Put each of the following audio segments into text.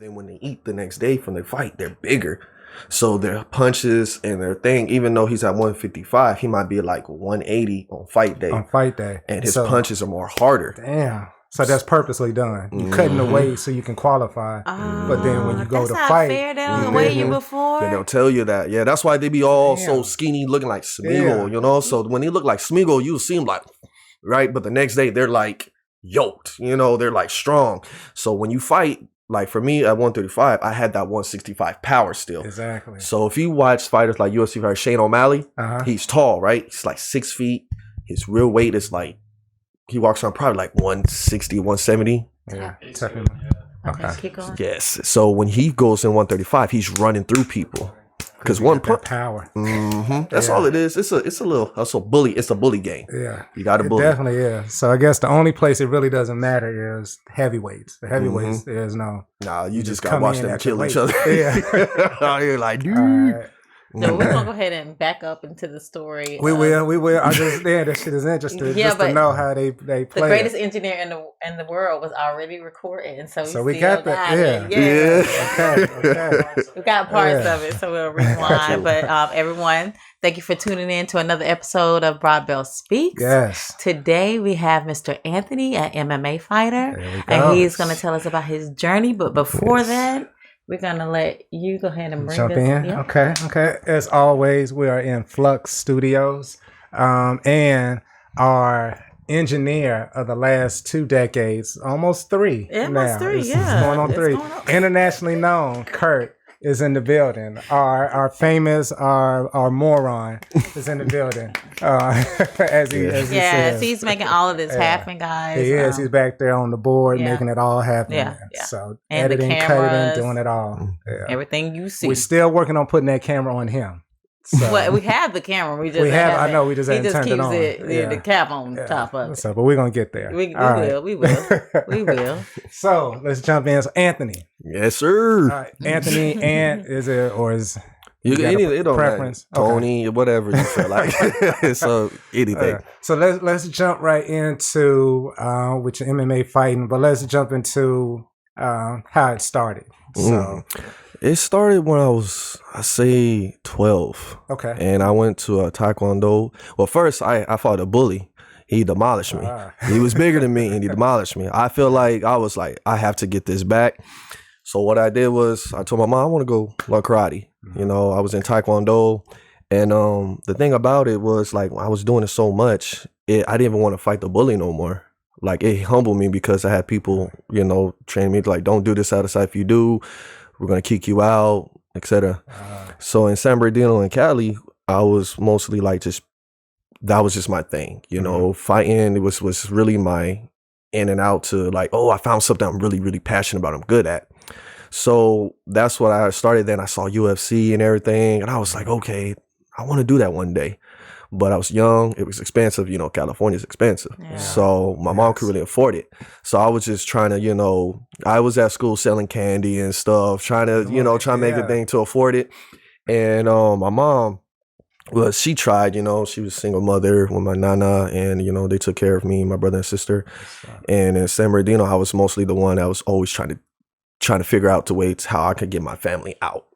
then when they eat the next day from the fight, they're bigger. So their punches and their thing, even though he's at 155, he might be at like 180 on fight day. And his punches are more harder. Damn. So that's purposely done. You're cutting the weight so you can qualify. But then when you go to fight, fair. They don't weigh you before. Then they'll tell you that. Yeah, that's why they be all so skinny, looking like Smeagol, you know? So when they look like Smeagol, you see them like, right? But the next day, they're like yoked, you know? They're like strong. So when you fight, like for me at 135, I had that 165 power still. Exactly. So if you watch fighters like UFC fighter Shane O'Malley, he's tall, right? He's like 6 feet. His real weight is like, he walks around probably like 160, 170. Yeah. Okay. Keep going. Yes. So when he goes in 135, he's running through people. Because one power. That's all it is. It's a bully. It's a bully game. Yeah, you got to bully. Definitely is. So I guess the only place it really doesn't matter is heavyweights. The heavyweights, there's no. Nah, you just got to watch them kill each other. Yeah, you're like, dude. So we're gonna go ahead and back up into the story. We will. I just that shit is interesting. Just to know how they play. The greatest engineer in the world was already recording, so we got that. Okay. We got parts of it, so we'll rewind. But everyone, thank you for tuning in to another episode of Broad Belt Speaks. Yes. Today we have Mr. Anthony, an MMA fighter, and he's gonna tell us about his journey. But before that, we're going to let you go ahead and jump in. Yeah. Okay. As always, we are in Flux Studios. And our engineer of the last 2 decades, almost 3 now. It's going on 3. Internationally known, Kurt is in the building. Our famous, our moron is in the building. As he says. He's making all of this happen, guys. He is. He's back there on the board making it all happen. Yeah. So and editing, cutting, doing it all. Yeah. Everything you see. We're still working on putting that camera on him. So, well, we have the camera. We just I know. We just haven't turned it on. The cap on top of it. So, but we're gonna get there. We will. So let's jump in. So Anthony. Yes, sir. Anthony, is it or is you it don't preference? Tony, whatever you feel like. So anything. So let's jump right into with your MMA fighting, but let's jump into how it started. So. It started when I was, I say, 12. Okay. And I went to a Taekwondo. Well, first, I fought a bully. He demolished me. He was bigger than me, and he demolished me. I feel like I have to get this back. So what I did was I told my mom I want to go learn karate. You know, I was in Taekwondo. And the thing about it was, like, I was doing it so much, I didn't even want to fight the bully no more. Like, it humbled me because I had people, you know, train me, like, don't do this out of sight. If you do, we're going to kick you out, etc. So in San Bernardino and Cali, I was mostly like that was just my thing, you know, fighting. It was really my in and out to like, I found something I'm really, really passionate about, I'm good at. So that's what I started. Then I saw UFC and everything. And I was like, okay, I want to do that one day. But I was young. It was expensive. You know, California's expensive. Yeah. So my mom could really afford it. So I was just trying to, you know, I was at school selling candy and stuff, trying to make a thing to afford it. And my mom, well, she tried, you know, she was a single mother with my nana, and, you know, they took care of me, my brother and sister. And in San Bernardino, I was mostly the one that was always trying to figure out the ways how I could get my family out.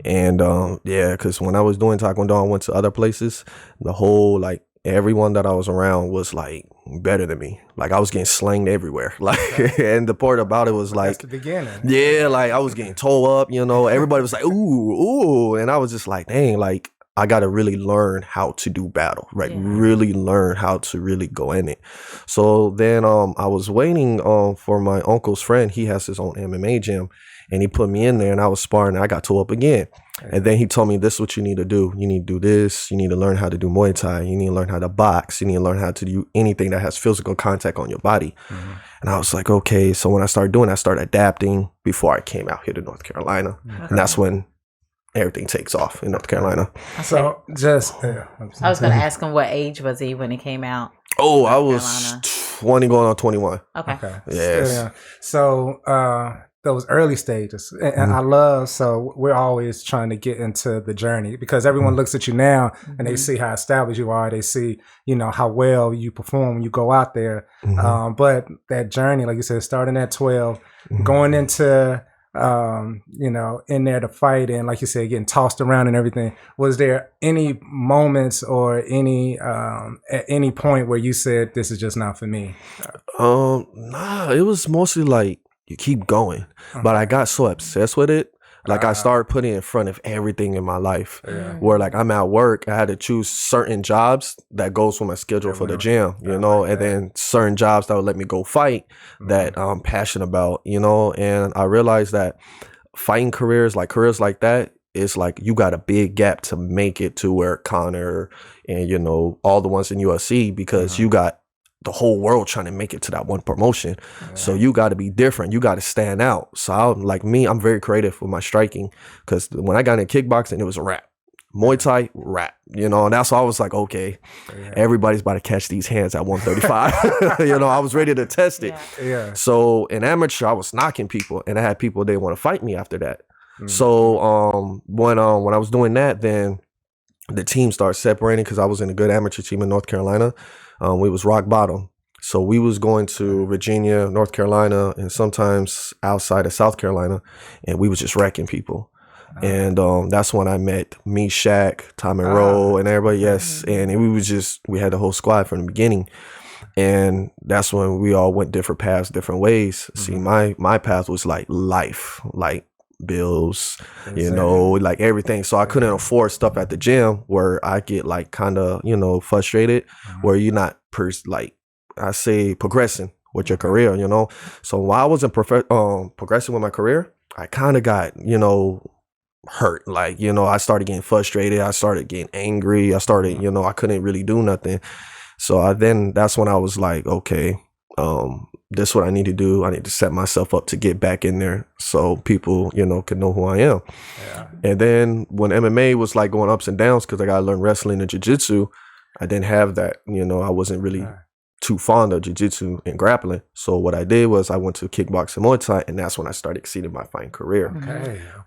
And because when I was doing Taekwondo, I went to other places. The whole, like, everyone that I was around was like better than me. Like, I was getting slanged everywhere. Like, and the part about it was like, that's the beginning. Yeah, like I was getting towed up. You know, everybody was like, ooh, and I was just like, dang, like I got to really learn how to do battle, right? Yeah. Really learn how to really go in it. So then I was waiting for my uncle's friend. He has his own MMA gym. And he put me in there, and I was sparring, and I got tore up again. And then he told me, this is what you need to do. You need to do this. You need to learn how to do Muay Thai. You need to learn how to box. You need to learn how to do anything that has physical contact on your body. And I was like, okay. So when I started doing it, I started adapting before I came out here to North Carolina. And that's when everything takes off in North Carolina. So just... I was going to ask him what age was he when he came out? Oh, I was 20 going on 21. Okay. Yes. Yeah. So... those early stages, and I love, so we're always trying to get into the journey because everyone looks at you now and they see how established you are. They see, you know, how well you perform when you go out there. But that journey, like you said, starting at 12, going into in there to fight, and like you said, getting tossed around and everything. Was there any moments or any at any point where you said, this is just not for me? Nah, it was mostly like you keep going, but I got so obsessed with it. Like I started putting it in front of everything in my life. Where like I'm at work, I had to choose certain jobs that goes with my schedule for the gym, and then certain jobs that would let me go fight that I'm passionate about, and I realized that fighting careers like that, it's like you got a big gap to make it to where Connor and all the ones in UFC, because you got the whole world trying to make it to that one promotion. So you got to be different. You got to stand out. So I'm very creative with my striking, because when I got into kickboxing, it was a wrap. Muay Thai, rap, and that's why I was like, okay, everybody's about to catch these hands at 135. I was ready to test it. So in amateur, I was knocking people, and I had people, they want to fight me after that. So when I was doing that, then the team started separating, because I was in a good amateur team in North Carolina. We was rock bottom. So we was going to Virginia, North Carolina, and sometimes outside of South Carolina, and we was just wrecking people. And that's when I met me, Shaq, Tom and Rowe, and everybody. Yes, and we had the whole squad from the beginning. And that's when we all went different paths, different ways. See, my path was like life, like bills, like everything. So I couldn't afford stuff at the gym where I get like kind of, frustrated, where you're not progressing with your career, So while I wasn't progressing with my career, I kind of got, hurt. Like, I started getting frustrated. I started getting angry. I started, I couldn't really do nothing. So that's when I was like, okay, this is what I need to do. I need to set myself up to get back in there so people, can know who I am. And then when MMA was like going ups and downs, because I got to learn wrestling and jiu-jitsu, I didn't have that. I wasn't really too fond of jiu-jitsu and grappling. So what I did was I went to kickboxing, Muay Thai, and that's when I started exceeding my fighting career.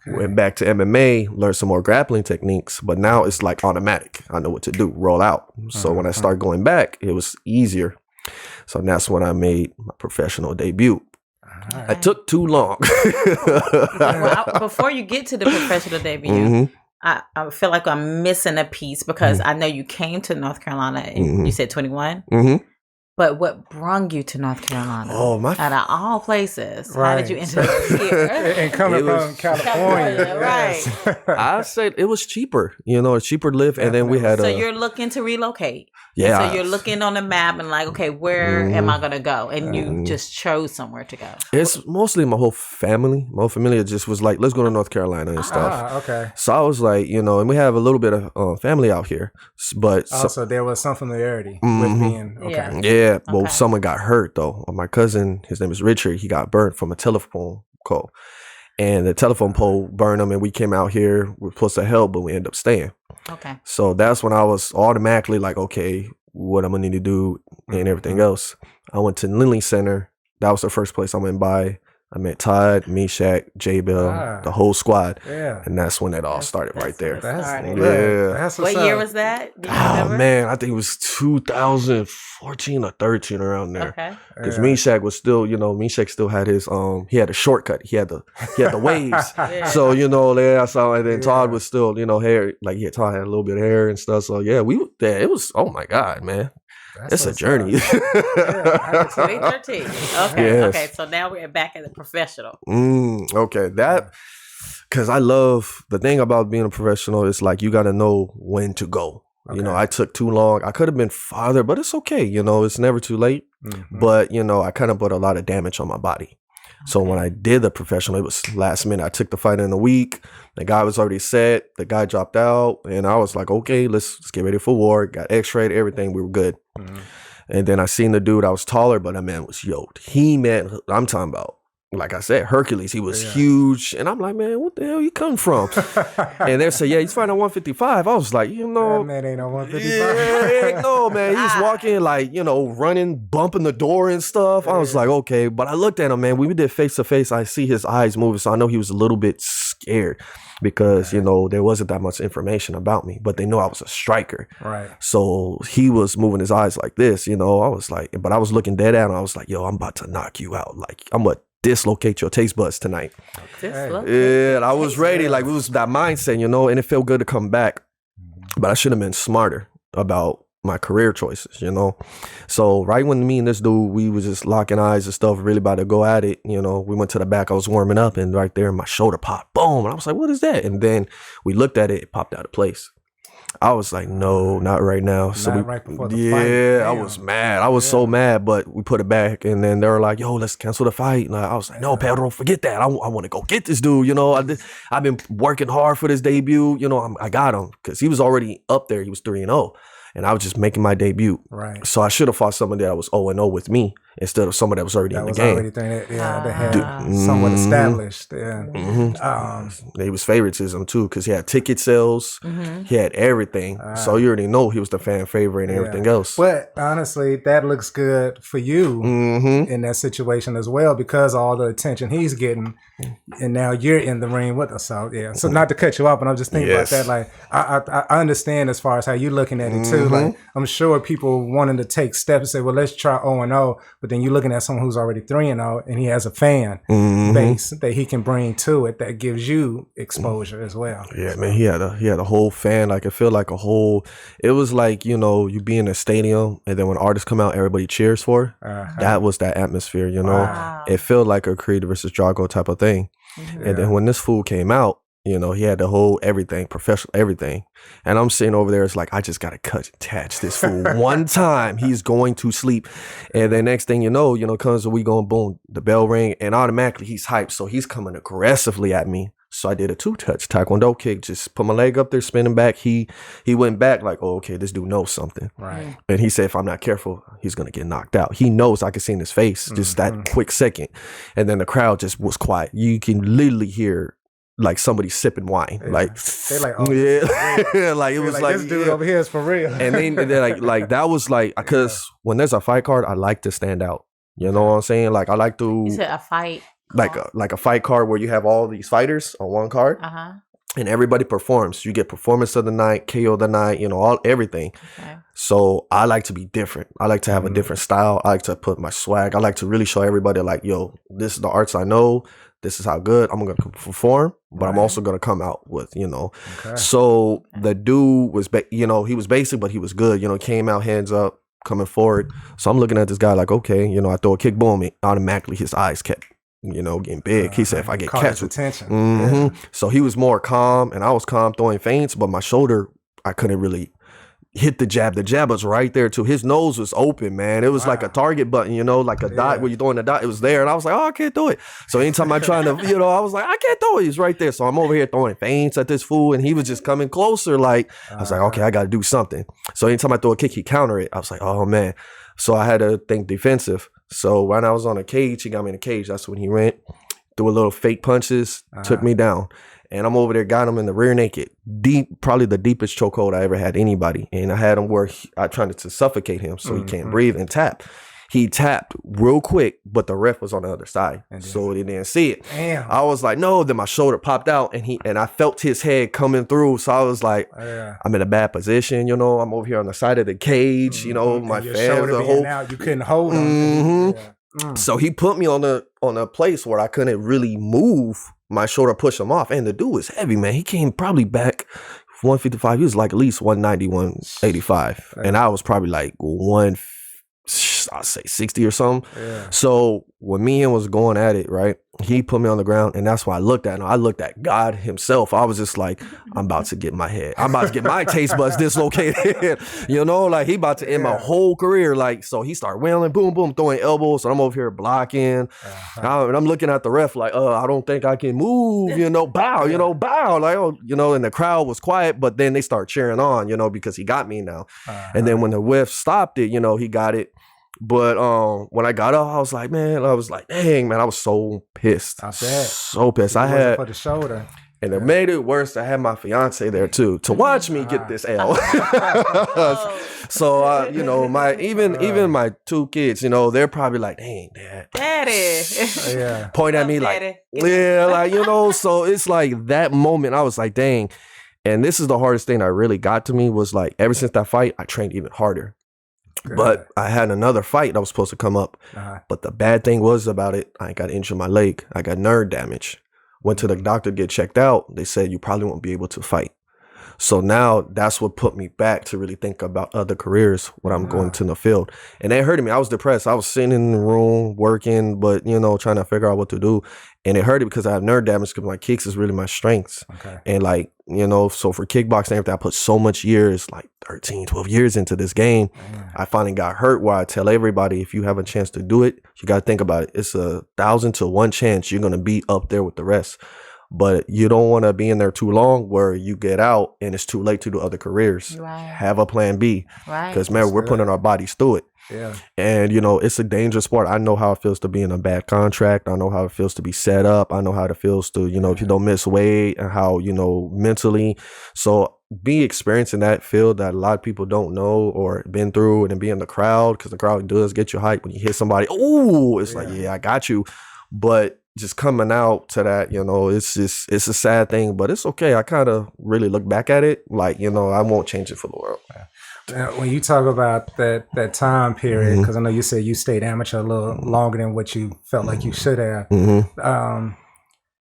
Went back to MMA, learned some more grappling techniques, but now it's like automatic. I know what to do, roll out. So when I started going back, it was easier. So that's when I made my professional debut. I took too long. Before you get to the professional debut, I feel like I'm missing a piece, because I know you came to North Carolina and you said 21. But what brung you to North Carolina? Out of all places, how did you end up here? And coming from California, right? I said it was cheaper. It's cheaper to live, and then we had. So you're looking to relocate. Yeah. And so you're looking on the map and like, okay, where am I gonna go? And you just chose somewhere to go. It's mostly my whole family. My whole family just was like, let's go to North Carolina and stuff. Okay. So I was like, and we have a little bit of family out here, but so there was some familiarity with being Yeah, well, someone got hurt though. My cousin, his name is Richard. He got burnt from a telephone call, and the telephone pole burned him. And we came out here. We were supposed to help, but we ended up staying. Okay. So that's when I was automatically like, okay, what I'm gonna need to do and everything else. I went to Lindley Center. That was the first place I went by. I met Todd, me, Shaq, J-Bill, the whole squad. Yeah. And that's when it all started right there. That's what year was that? Man, I think it was 2014 or 13 around there. Okay. Because me, Shaq was still, me, Shaq still had his, he had a shortcut. He had the waves. So, there I saw, and then Todd was still, hair, like Todd had a little bit of hair and stuff. So yeah, we were there. It was, oh my God, man. It's a journey. 2013. Okay. Okay. So now we're back at the professional. Okay. Because I love the thing about being a professional is like you got to know when to go. Okay. I took too long. I could have been farther, but it's okay. It's never too late. But, I kind of put a lot of damage on my body. So when I did the professional, it was last minute. I took the fight in a week. The guy was already set. The guy dropped out. And I was like, okay, let's get ready for war. Got x-rayed, everything. We were good. And then I seen the dude. I was taller, but that man was yoked. I'm talking about, like I said, Hercules. He was huge. And I'm like, man, what the hell you come from? And they said, yeah, he's fighting at 155. I was like, that man ain't on 155. Yeah, no, man. He's walking like, running, bumping the door and stuff. I was like, okay. But I looked at him, man. When we did face to face, I see his eyes moving. So I know he was a little bit scared because, there wasn't that much information about me. But they know I was a striker. Right. So he was moving his eyes like this, I was like, but I was looking dead at him. I was like, yo, I'm about to knock you out. Like, I'm dislocate your taste buds tonight. Yeah, I was ready. Like, it was that mindset, you know, and it felt good to come back. But I should have been smarter about my career choices, you know. So right when me and this dude, we was just locking eyes and stuff, really about to go at it, you know, we went to the back, I was warming up, and right there my shoulder popped, boom, and I was like, what is that? And then we looked at it, it popped out of place. I was like, no, not right now. So right before the fight. I was mad. I was so mad, but we put it back, and then they were like, yo, let's cancel the fight. And I was like, no, Pedro, forget that. I want to go get this dude. You know, I've been working hard for this debut. You know, I got him because he was already up there. He was 3-0. And I was just making my debut. Right. So I should have fought someone that was 0-0 with me instead of someone that was already in the game. That had somewhat established. Yeah. It was favoritism too, because he had ticket sales, he had everything. So you already know he was the fan favorite and everything else. But honestly, that looks good for you in that situation as well, because all the attention he's getting, and now you're in the ring with us. So so not to cut you off, but I'm just thinking about that. Like I understand as far as how you're looking at it too. Like I'm sure people wanting to take steps and say, well, let's try 0-0, but then you're looking at someone who's already 3-0 and he has a fan base that he can bring to it that gives you exposure as well. Yeah, man, he had a whole fan. Like it felt like it was like, you know, you be in a stadium and then when artists come out, everybody cheers for. That was that atmosphere, you know. Wow. It felt like a Creed versus Drago type of thing. And then when this fool came out, you know, he had the whole everything, professional everything. And I'm sitting over there, it's like, I just got to catch this fool one time. He's going to sleep. And then next thing you know, comes we going, boom, the bell ring, and automatically he's hyped. So he's coming aggressively at me. So I did a 2-touch Taekwondo kick, just put my leg up there, spinning back. He went back like, oh, okay, this dude knows something. Right. And he said, if I'm not careful, he's going to get knocked out. He knows. I could see in his face, just that quick second. And then the crowd just was quiet. You can literally hear like somebody sipping wine, they like oh, like it was like this dude over here is for real. And they're like that was like, because when there's a fight card, I like to stand out. You know what I'm saying? Like I like to. You said a fight, like a fight card where you have all these fighters on one card, and everybody performs. You get performance of the night, KO of the night, everything. Okay. So I like to be different. I like to have a different style. I like to put my swag. I like to really show everybody like, yo, this is the arts I know. This is how good I'm going to perform, but I'm also going to come out with, Okay. So the dude was, he was basic, but he was good, came out hands up, coming forward. So I'm looking at this guy like, okay, I throw a kick, boom, automatically his eyes kept, getting big. He said, if I get catch attention. So he was more calm and I was calm throwing feints, but my shoulder, I couldn't really hit the jab. The jab was right there too. His nose was open, man. It was like a target button, like a dot where you're throwing the dot. It was there. And I was like, oh, I can't do it. So anytime I trying to, I was like, I can't do it. He's right there. So I'm over here throwing feints at this fool and he was just coming closer. Like, I was like, okay, I got to do something. So anytime I throw a kick, he counter it. I was like, oh man. So I had to think defensive. So when I was on a cage, he got me in a cage. That's when he went, threw a little fake punches, took me down. And I'm over there, got him in the rear naked, deep, probably the deepest chokehold I ever had anybody. And I had him where I tried to suffocate him so he can't breathe and tap. He tapped real quick, but the ref was on the other side, so he didn't see it. Damn. I was like, no. Then my shoulder popped out, and I felt his head coming through. So I was like, I'm in a bad position. I'm over here on the side of the cage. My fans, the whole out, you couldn't hold him. So he put me on a place where I couldn't really move my shoulder, push him off. And the dude was heavy, man. He came probably back 155. He was like at least 190, 185. And I was probably like I'll say 60 or something. Yeah. So when me and him was going at it, right, he put me on the ground, and that's why I looked at him. I looked at God himself. I was just like, I'm about to get my taste buds dislocated. Like he about to end my whole career. Like, so he started wailing, boom, boom, throwing elbows. And I'm over here blocking. And I'm looking at the ref like, I don't think I can move, bow, bow. Like, and the crowd was quiet, but then they start cheering on, because he got me now. And then when the ref stopped it, he got it. But when I got up, I was like, dang, man, I was so pissed. I bet. So pissed. I had for the shoulder. And it made it worse. I had my fiance there too to watch me get this L. So even my two kids, they're probably like, "Dang, Daddy," point at me like, So it's like that moment. I was like, "Dang," and this is the hardest thing that really got to me was like ever since that fight, I trained even harder. But I had another fight that was supposed to come up. But the bad thing was about it, I got injured my leg. I got nerve damage. Went to the doctor to get checked out. They said you probably won't be able to fight. So now that's what put me back to really think about other careers when I'm going to the field. And it hurted me. I was depressed. I was sitting in the room working, but, you know, trying to figure out what to do. And it hurted because I have nerve damage because my kicks is really my strengths. And like, you know, so for kickboxing, everything, I put so much years, like 13, 12 years into this game. I finally got hurt where I tell everybody, if you have a chance to do it, you got to think about it. It's 1,000 to 1 chance you're going to be up there with the rest. But you don't want to be in there too long where you get out and it's too late to do other careers. Have a plan B. Because, man, we're putting our bodies through it. And, you know, it's a dangerous sport. I know how it feels to be in a bad contract. I know how it feels to be set up. I know how it feels to, you know, if you don't miss weight and how, you know, mentally. So be experienced in that field that a lot of people don't know or been through, and then be in the crowd, because the crowd does get you hyped when you hit somebody. Oh, it's like, yeah, I got you. But just coming out to that, you know, it's a sad thing, but it's okay. I kind of really look back at it like, you know, I won't change it for the world. When you talk about that time period, because I know you said you stayed amateur a little longer than what you felt like you should have,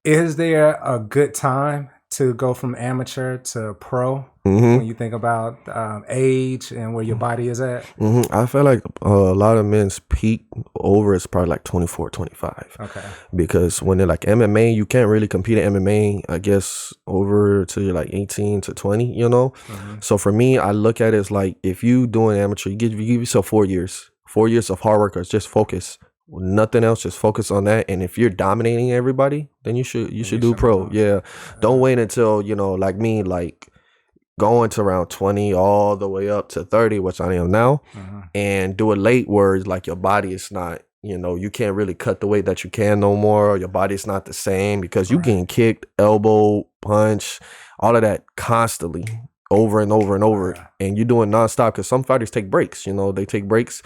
is there a good time to go from amateur to pro when you think about age and where your body is at? I feel like a lot of men's peak over is probably like 24, 25. Because when they're like MMA, you can't really compete in MMA, I guess, over to you're like 18 to 20, you know? So for me, I look at it as like, if you doing amateur, you give yourself 4 years. 4 years of hard work, or just focus. Nothing else, just focus on that. And if you're dominating everybody, then you should do pro. Don't wait until, you know, like me, like going to around 20 all the way up to 30, which I am now, and do it late where it's like your body is not, you know, you can't really cut the weight that you can no more, or your body's not the same, because you getting kicked, elbow, punch, all of that constantly over and over and over, and you're doing nonstop, because some fighters take breaks, you know, they take breaks.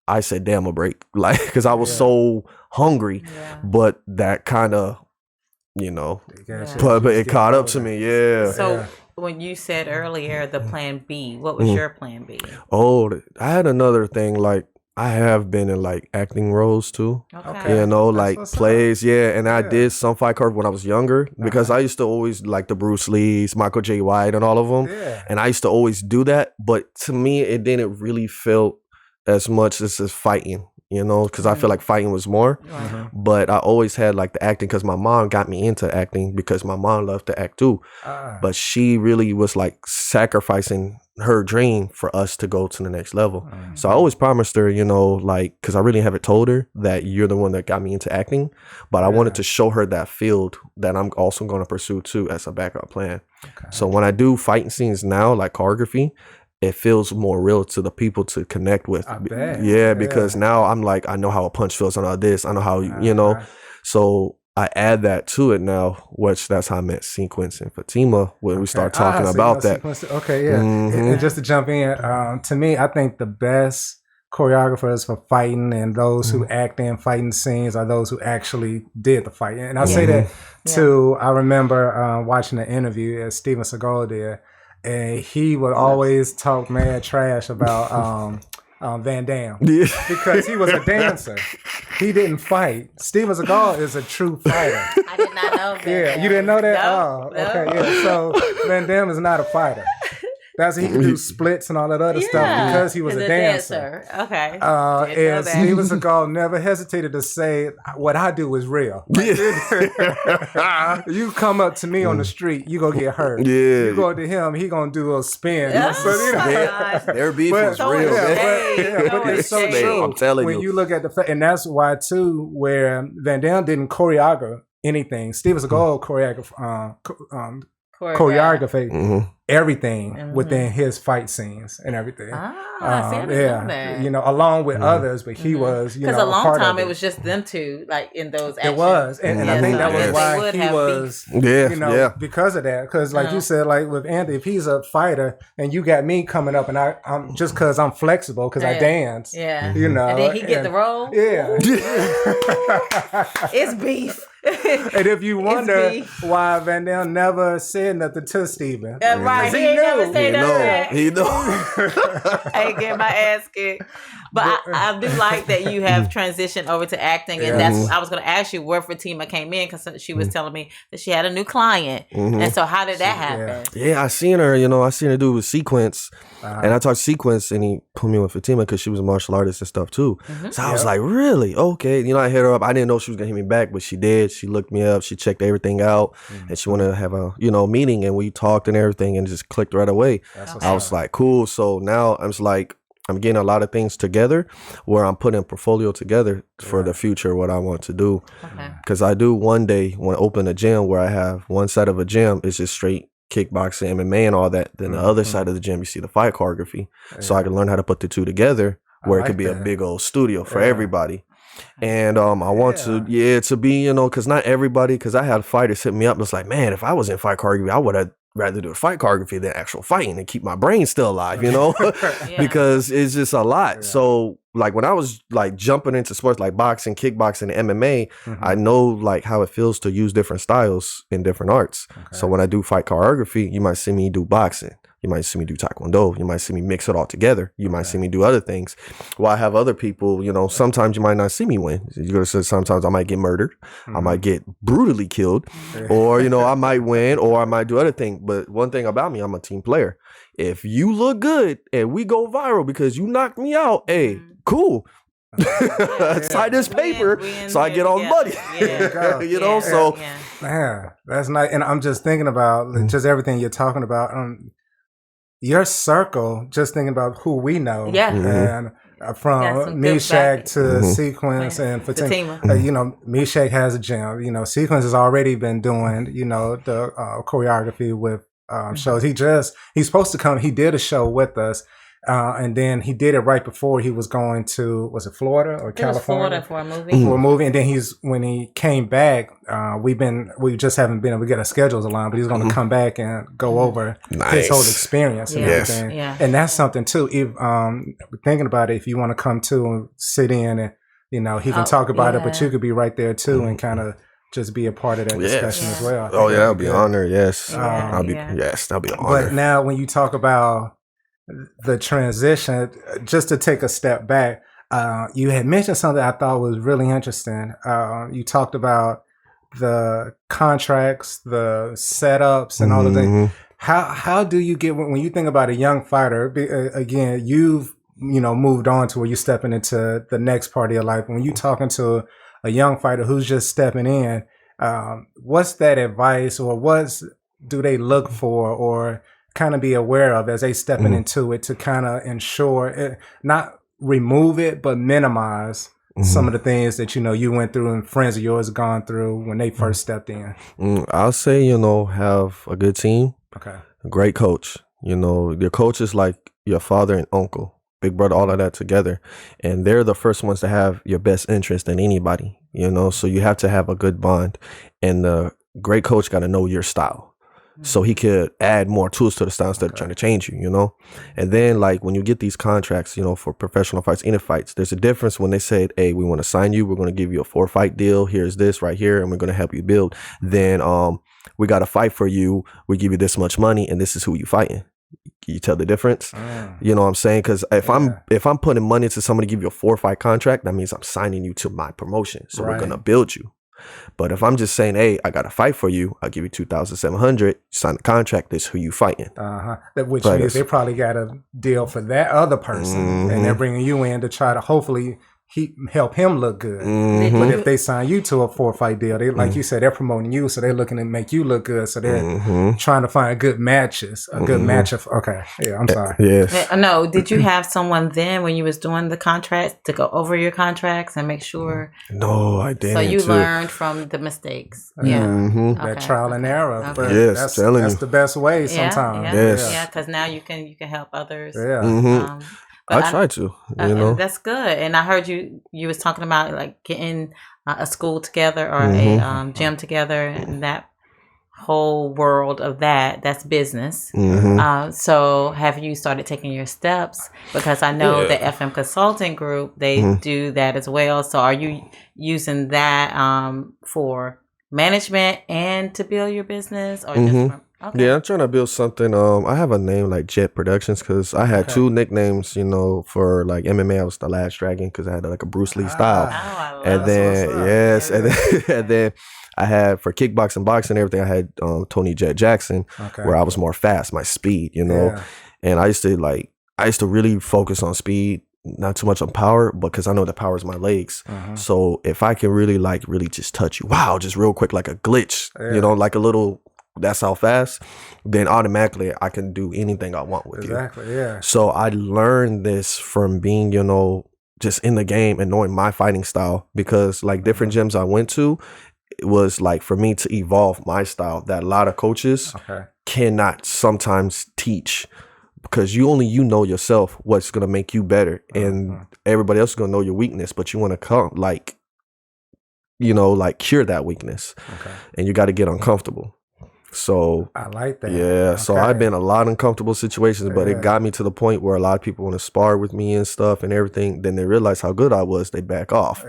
I said, damn, a break, like, because I was so hungry, but that kind of, you know, but it caught up to me, So when you said earlier the plan B, what was your plan B? Oh, I had another thing, like, I have been in like acting roles too, you know, like plays, and I did some fight cards when I was younger, because I used to always like the Bruce Lees, Michael J. White, and all of them, and I used to always do that, but to me, it didn't really feel as much as fighting, you know, because I feel like fighting was more, but I always had like the acting, because my mom got me into acting, because my mom loved to act too, but she really was like sacrificing her dream for us to go to the next level. So I always promised her, you know, like, because I really haven't told her that you're the one that got me into acting, but I wanted to show her that field that I'm also going to pursue too as a backup plan. So when I do fighting scenes now, like choreography, it feels more real to the people to connect with. I bet. Because now I'm like, I know how a punch feels, I know this, I know how, you know, so I add that to it now, which that's how I met Sequence and Fatima when we start talking about that. And just to jump in, to me, I think the best choreographers for fighting and those who act in fighting scenes are those who actually did the fight. And I say that too. I remember watching an interview as Steven Seagal did, and he would always talk mad trash about Van Damme because he was a dancer. He didn't fight. Steven Seagal is a true fighter. I did not know that. You didn't know that? No, Okay. So Van Damme is not a fighter. That's he could do splits and all that other stuff because he was a dancer. Okay. And Steven Seagal never hesitated to say, "What I do is real." You come up to me on the street, you gonna get hurt. You go to him, he gonna do a spin. Their beef was real. But it's so true. I'm telling you. When you look at the and that's why too, where Van Damme didn't choreograph anything. Steven Seagal choreographed everything within his fight scenes and everything. You know, along with others, but he was, you know, because a long time it was just them two, like in those actions. It was, and I think that was why he was, you know, because of that. Because like you said, like with Andy, if he's a fighter and you got me coming up, and I'm just because I'm flexible because I dance, you know, and then he get the role. It's beef. And if you wonder why Van Dam never said nothing to Steven. Right. He never said nothing. He know. I ain't get my ass kicked. But I do like that you have transitioned over to acting. And that's what I was going to ask you where Fatima came in, because she was telling me that she had a new client. And so how did that happen? Yeah, I seen her, I seen her do with Sequence. And I talked Sequence, and he put me with Fatima because she was a martial artist and stuff too. So I was like, really? Okay. I hit her up. I didn't know she was going to hit me back, but she did. She looked me up. She checked everything out. And she wanted to have a, meeting, and we talked and everything, and it just clicked right away. I was like, cool. So now I'm getting a lot of things together where I'm putting a portfolio together for the future, what I want to do. Because I do one day want to open a gym where I have one side of a gym is just straight kickboxing, MMA, and all that. Then the other side of the gym, you see the fight choreography. So I can learn how to put the two together where it could be a big old studio for everybody. And I want to be, because not everybody, because I had fighters hit me up. It's like, man, if I was in fight choreography, I would have rather do a fight choreography than actual fighting and keep my brain still alive, because it's just a lot. So like when I was like jumping into sports like boxing, kickboxing, and MMA, I know like how it feels to use different styles in different arts. So when I do fight choreography, you might see me do boxing. You might see me do taekwondo. You might see me mix it all together. You might see me do other things. While I have other people, sometimes you might not see me win. You're going to say sometimes I might get murdered. I might get brutally killed. Or, I might win, or I might do other things. But one thing about me, I'm a team player. If you look good and we go viral because you knocked me out, hey, cool. Sign this paper so I get all the money. So. Man, that's nice. And I'm just thinking about just everything you're talking about. Your circle, just thinking about who we know, and from Meshack to Sequence and Fatima. Meshack has a gym. Sequence has already been doing, the choreography with shows. He's supposed to come. He did a show with us. And then he did it right before he was going to, was it Florida or California? Florida for a movie. For a movie. And then when he came back, we just haven't been able to get our schedules aligned, but he's going to come back and go over his whole experience and everything. Yeah. And that's something too. If, thinking about it, if you want to come to and sit in and, he can talk about it, but you could be right there too and kind of just be a part of that discussion as well. Oh yeah, I'll be honored. Yes. That'll be an honor. But now when you talk about the transition, just to take a step back, you had mentioned something I thought was really interesting. You talked about the contracts, the setups, and all of that. How do you get, when you think about a young fighter, again, you've moved on to where you're stepping into the next part of your life. When you're talking to a young fighter who's just stepping in, what's that advice, or what do they look for, or kind of be aware of as they stepping into it to kind of ensure it, not remove it, but minimize some of the things that you went through and friends of yours gone through when they first stepped in? I'll say have a good team, a great coach. Your coach is like your father and uncle, big brother, all of that together, and they're the first ones to have your best interest in anybody. So you have to have a good bond, and the great coach got to know your style. So he could add more tools to the style instead of trying to change you, And then like when you get these contracts, for professional fights, any fights, there's a difference when they say, hey, we want to sign you. We're going to give you a 4-fight deal. Here's this right here. And we're going to help you build. Then we got to fight for you. We give you this much money and this is who you fighting. You tell the difference? You know what I'm saying? Because if I'm putting money into somebody to give you a 4-fight contract, that means I'm signing you to my promotion. So we're going to build you. But if I'm just saying, hey, I got to fight for you, I'll give you $2,700, sign the contract, this is who you fighting. Which means they probably got a deal for that other person, and they're bringing you in to try to hopefully help him look good. But if they sign you to a 4-fight deal, they, like you said, they're promoting you, so they're looking to make you look good. So they're trying to find good matches, a good match of. Okay, I'm sorry. Yes. No, did you have someone then when you was doing the contracts to go over your contracts and make sure? No, I didn't. So you learned from the mistakes. That trial and error. But yes, that's the best way sometimes. Yeah, because now you can help others. I try to, that's good. And I heard you was talking about like getting a school together or a gym together, and that whole world of that's business. So have you started taking your steps? Because I know the FM Consulting Group, they do that as well. So are you using that for management and to build your business, or just from, okay. Yeah, I'm trying to build something. I have a name like Jet Productions because I had two nicknames, for like MMA. I was the Last Dragon because I had like a Bruce Lee style. I love And then and then I had for kickboxing, boxing, everything. I had Tony Jet Jackson, where I was more fast, my speed, And I used to really focus on speed, not too much on power, because I know the power is my legs. So if I can really just touch you, just real quick, like a glitch, like a little. That's how fast, then automatically I can do anything I want with you. Exactly, yeah. So I learned this from being, just in the game and knowing my fighting style, because like different gyms I went to, it was like for me to evolve my style that a lot of coaches cannot sometimes teach, because you know yourself what's going to make you better, and everybody else is going to know your weakness, but you want to come cure that weakness, and you got to get uncomfortable. So I like that. Yeah. So I've been in a lot of uncomfortable situations, but it got me to the point where a lot of people want to spar with me and stuff and everything. Then they realize how good I was. They back off.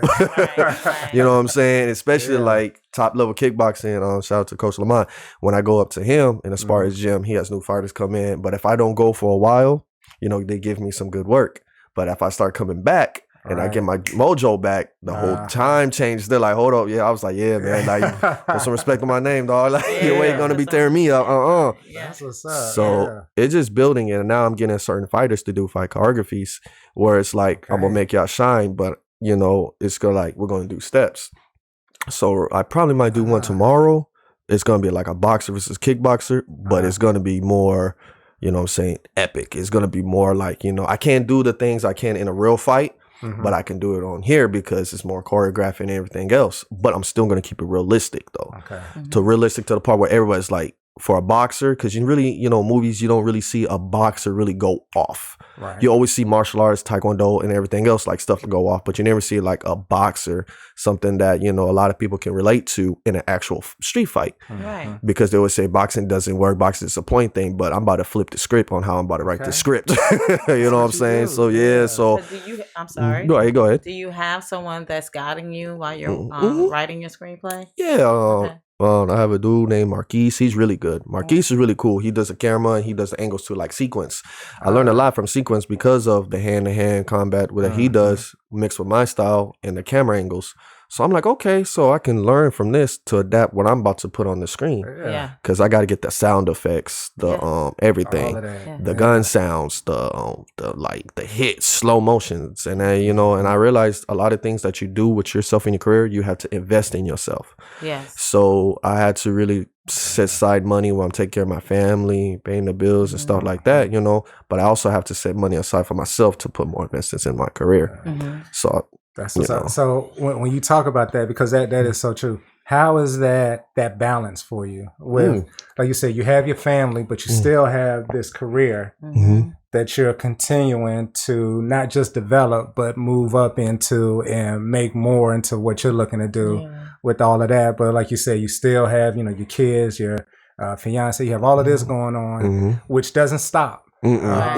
You know what I'm saying? Especially like top level kickboxing. Shout out to Coach Lamont. When I go up to him in a spar his gym, he has new fighters come in. But if I don't go for a while, they give me some good work. But if I start coming back, and I get my mojo back, the whole time changed. They're like, hold up. Yeah, I was like, yeah, man. Like, put some respect on my name, dog. Like, you ain't going to be tearing me up. That's what's up. So it's just building it. And now I'm getting certain fighters to do fight choreographies where it's like, I'm going to make y'all shine. But, it's going to we're going to do steps. So I probably might do one tomorrow. It's going to be like a boxer versus kickboxer, but it's going to be more, epic. It's going to be more like, I can't do the things I can in a real fight. But I can do it on here because it's more choreographed and everything else. But I'm still going to keep it realistic, though. To realistic to the part where everybody's like, for a boxer, because you really, movies, you don't really see a boxer really go off. You always see martial arts, taekwondo, and everything else, like stuff to go off. But you never see like a boxer, something that, a lot of people can relate to in an actual street fight. Because they always say boxing doesn't work, boxing is a point thing. But I'm about to flip the script on how I'm about to write the script. You know what I'm saying? Do. So, yeah. So I'm sorry. Go ahead. Do you have someone that's guiding you while you're writing your screenplay? Yeah. I have a dude named Marquise. He's really good. Marquise is really cool. He does the camera and he does the angles too, like Sequence. I learned a lot from Sequence because of the hand-to-hand combat that he does mixed with my style and the camera angles. So I'm like, okay, so I can learn from this to adapt what I'm about to put on the screen. Because I got to get the sound effects, the everything, the gun sounds, the hits, slow motions, and and I realized a lot of things that you do with yourself in your career, you have to invest in yourself. So I had to really set aside money when I'm taking care of my family, paying the bills and stuff like that, But I also have to set money aside for myself to put more investments in my career. So. That's what's up. So when you talk about that, because that is so true, how is that balance for you? With like you said, you have your family, but you still have this career that you're continuing to not just develop, but move up into and make more into what you're looking to do with all of that. But like you said, you still have, your kids, your fiance, you have all of this going on, which doesn't stop. How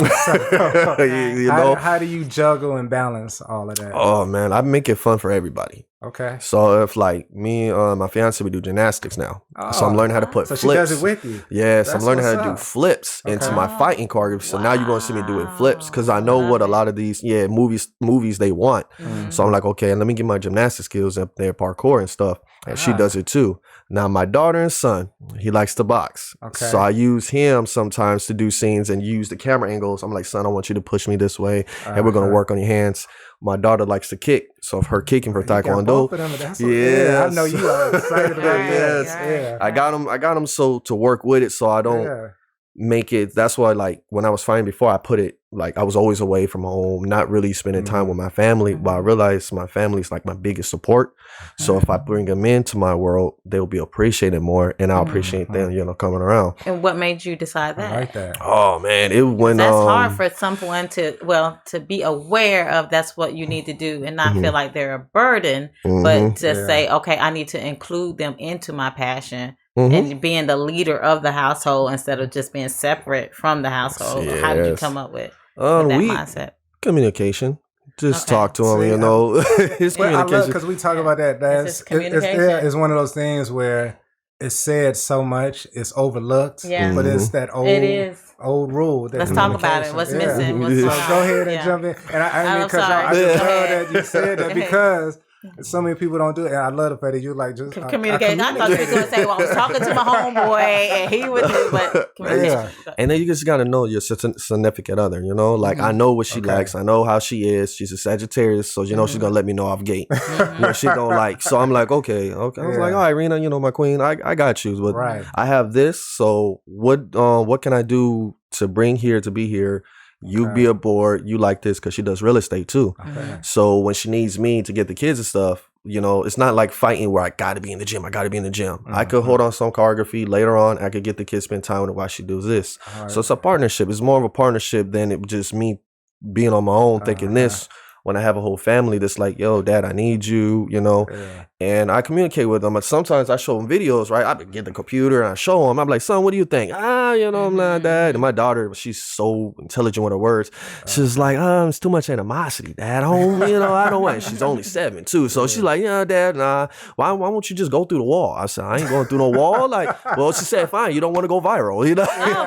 do you juggle and balance all of that? Oh man, I make it fun for everybody. Okay. So if like me, my fiance, we do gymnastics now. So I'm learning how to put flips. So she does it with you. Yes, I'm learning how to do flips into my fighting choreography. So now you're gonna see me doing flips because I know what a lot of these movies they want. So I'm like, okay, let me get my gymnastics skills up there, parkour and stuff. And she does it too. Now my daughter and son, he likes to box. So I use him sometimes to do scenes and use the camera angles. I'm like, son, I want you to push me this way, and we're gonna work on your hands. My daughter likes to kick, so if her kicking for taekwondo, I know you are excited about that. I got him so to work with it, so I don't make it. That's why, like when I was fighting before, I put it like I was always away from home, not really spending time with my family. But I realized my family is like my biggest support. So if I bring them into my world, they'll be appreciated more, and I'll appreciate them, coming around. And what made you decide that? I like that. Oh man, it went. That's hard for someone to be aware of. That's what you need to do, and not feel like they're a burden, but to say, okay, I need to include them into my passion. And being the leader of the household instead of just being separate from the household. How did you come up with that mindset? Communication. Just talk to him, you know. His communication. Because we talk about that. It's one of those things where it's said so much, it's overlooked. Yeah. But it's that old rule. That let's talk about it. What's missing? What's so go ahead and jump in. And I just love that you said that because so many people don't do it. And I love the fact that you like just communicate. I thought you were going to say, well, I was talking to my homeboy and he would do, but communicate. And then you just got to know your significant other, you know? Like, I know what she likes. I know how she is. She's a Sagittarius, so you know she's going to let me know off gate. What she don't like. So I'm like, okay. I was like, all right, Rena, you know, my queen, I got you. But I have this, so what can I do to bring here, to be here? You be aboard. You like this because she does real estate too. So when she needs me to get the kids and stuff, you know, it's not like fighting where I got to be in the gym. I could hold on some choreography later on. I could get the kids spend time with her while she does this. So it's a partnership. It's more of a partnership than it just me being on my own thinking this. When I have a whole family that's like, yo, Dad, I need you, you know, and I communicate with them. But sometimes I show them videos, right? I get the computer and I show them. I'm like, son, what do you think? You know, I'm like, Dad. And my daughter, she's so intelligent with her words. She's like, it's too much animosity, Dad. I don't want it. She's only 7 too. So she's like, yeah, Dad, nah. Why won't you just go through the wall? I said, I ain't going through no wall. Like, well, she said, fine, you don't want to go viral, you know?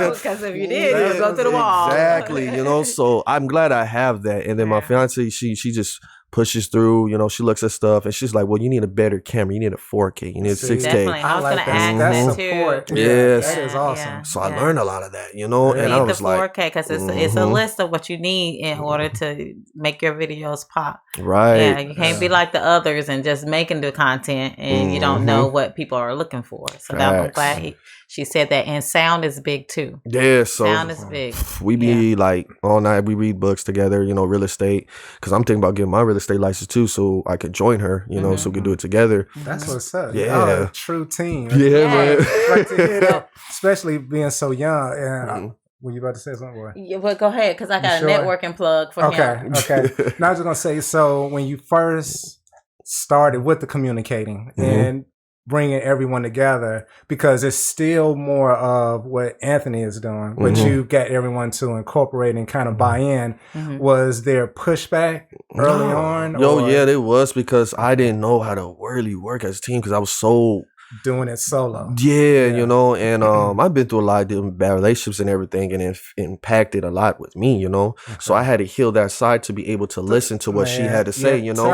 Because if you did, you would go through the wall. Exactly, you know? So I'm glad I have that. And then my fiance, she just pushes through, you know, she looks at stuff and she's like, well, you need a better camera. You need a 4K. You need a 6K. Definitely. I was going to ask that too. Yes. That is awesome. So I learned a lot of that, you know, and I was the 4K because it's a list of what you need in order to make your videos pop. Right. Yeah, you can't be like the others and just making the content and you don't know what people are looking for. So I'm glad she said that. And sound is big too. Yeah, so sound is big. We be like all night. We read books together, you know, real estate. Because I'm thinking about getting my real estate license too, so I could join her, you know, so we could do it together. That's what's up. Yeah, true team. Yeah, man. Like to hear that, especially being so young. And were you about to say something, boy? Yeah, well, go ahead, because I got a networking plug for him. Okay. Now I was just gonna say, so when you first started with the communicating and bringing everyone together, because it's still more of what Anthony is doing, but you got everyone to incorporate and kind of buy in. Was there pushback early on? Yeah, there was, because I didn't know how to really work as a team because I was so doing it solo. Yeah, you know, and I've been through a lot of different bad relationships and everything, and it impacted a lot with me, you know. So I had to heal that side to be able to listen to what she had to say, you know.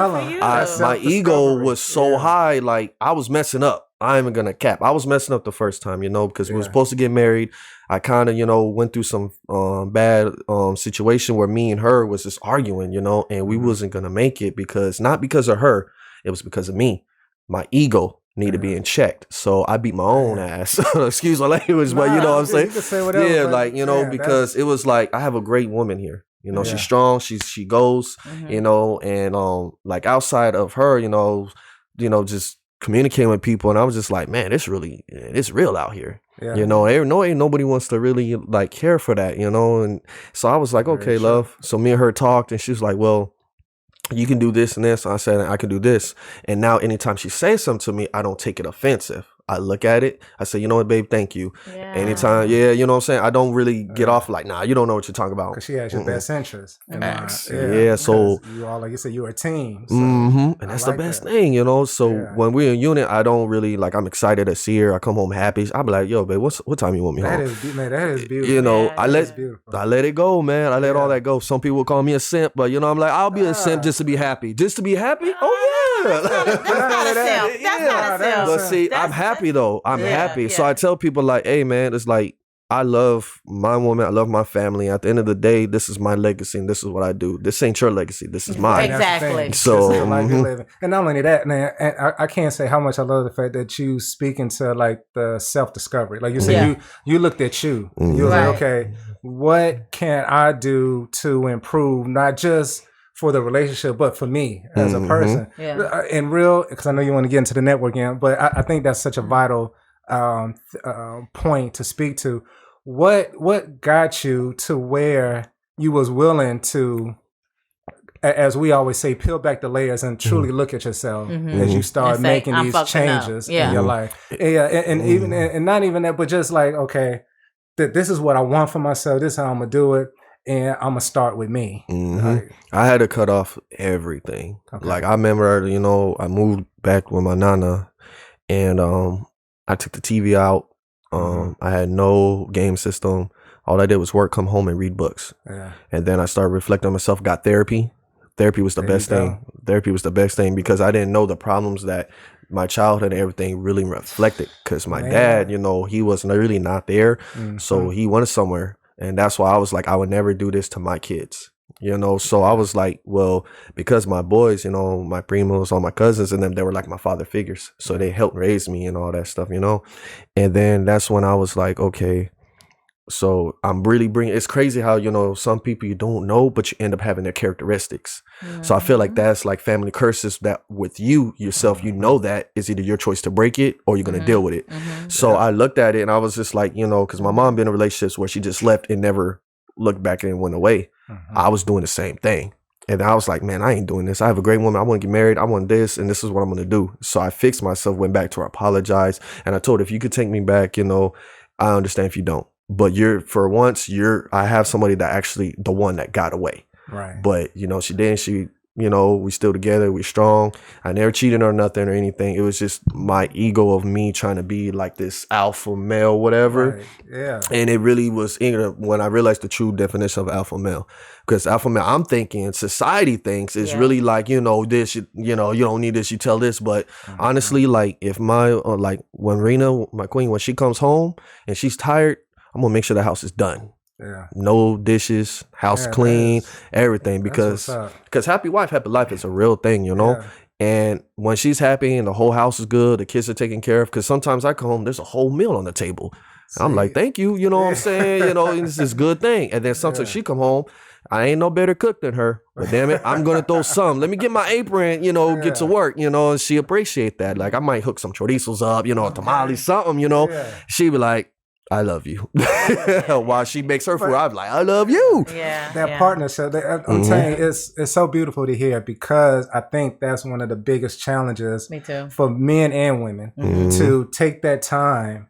My ego was so high, like I was messing up. I ain't even gonna cap. I was messing up the first time, you know, because we were supposed to get married. I kind of, you know, went through some bad situation where me and her was just arguing, you know, and we wasn't gonna make it not because of her, it was because of me. My ego need to be in checked. So I beat my own ass. Excuse my language, but you know what I'm saying? You can say whatever, like, you know, because it was like, I have a great woman here. You know, she's strong, she goes, you know, and like outside of her, you know, just communicating with people, and I was just like, man, it's real out here. You know, ain't nobody wants to really like care for that, you know. And so I was like, okay, love. So me and her talked, and she was like, well, you can do this and this. I said, I can do this. And now anytime she says something to me, I don't take it offensive. I look at it. I say, you know what, babe, thank you. Anytime, you know what I'm saying? I don't really get off like, nah, you don't know what you're talking about. Because she has your best interest. So you all, like you said, you're a team. So and that's the best thing, you know. So when we're in unit, I don't really like. I'm excited to see her. I come home happy. I be like, yo, babe, what time you want me home? That is beautiful. You know, I let it go, man. I let all that go. Some people call me a simp, but you know, I'm like, I'll be a simp just to be happy. Just to be happy? Oh yeah. That's not a simp. That's not a simp. But see, I'm happy though. I'm happy. So I tell people like, hey man, it's like, I love my woman. I love my family. At the end of the day, this is my legacy and this is what I do. This ain't your legacy. This is mine. Exactly. So, and not only that, man, and I can't say how much I love the fact that you speak into like the self-discovery. Like you said, you looked at you. You were like, okay, what can I do to improve, not just for the relationship, but for me as a person. And real, because I know you want to get into the networking, but I think that's such a vital point to speak to. What got you to where you was willing to, as we always say, peel back the layers and truly look at yourself as you start making these changes in your life? And even not even that, but just like, okay, this is what I want for myself. This is how I'm gonna do it. and I'm gonna start with me. Like, I had to cut off everything. Okay. Like I remember, I moved back with my nana, and I took the TV out. I had no game system. All I did was work, come home, and read books. Yeah. And then I started reflecting on myself. Got therapy. Therapy was the best thing. Therapy was the best thing because I didn't know the problems that my childhood and everything really reflected. Because my dad, he was really not there, so he went somewhere. And that's why I was like, I would never do this to my kids, So I was like, well, because my boys, my primos, all my cousins and them, they were like my father figures. So they helped raise me and all that stuff, And then that's when I was like, okay, so I'm really it's crazy how, some people you don't know, but you end up having their characteristics. So I feel like that's like family curses that with yourself, that is either your choice to break it or you're going to deal with it. So I looked at it and I was just like, because my mom been in relationships where she just left and never looked back and went away. I was doing the same thing. And I was like, man, I ain't doing this. I have a great woman. I want to get married. I want this. And this is what I'm going to do. So I fixed myself, went back to her, apologized. And I told her, if you could take me back, I understand if you don't. But I have somebody that actually the one that got away. Right. But, she didn't. We still together. We strong. I never cheated or nothing or anything. It was just my ego of me trying to be like this alpha male, whatever. Right. Yeah. And it really was when I realized the true definition of alpha male. Because alpha male, I'm thinking society thinks is really like, this, you don't need this, you tell this. But honestly, like if when Rena, my queen, when she comes home and she's tired, I'm going to make sure the house is done. Yeah. No dishes, house clean, everything. Because happy wife, happy life is a real thing, Yeah. And when she's happy and the whole house is good, the kids are taken care of. Because sometimes I come home, there's a whole meal on the table. I'm like, thank you. You know what I'm saying? This is a good thing. And then sometimes she come home, I ain't no better cook than her. But damn it, I'm going to throw some. Let me get my apron, get to work, and she appreciate that. Like I might hook some chorizos up, tamales, something, She be like, I love you. While she makes her food, I'm like, I love you. Yeah, that partnership. I'm telling you, it's so beautiful to hear because I think that's one of the biggest challenges for men and women to take that time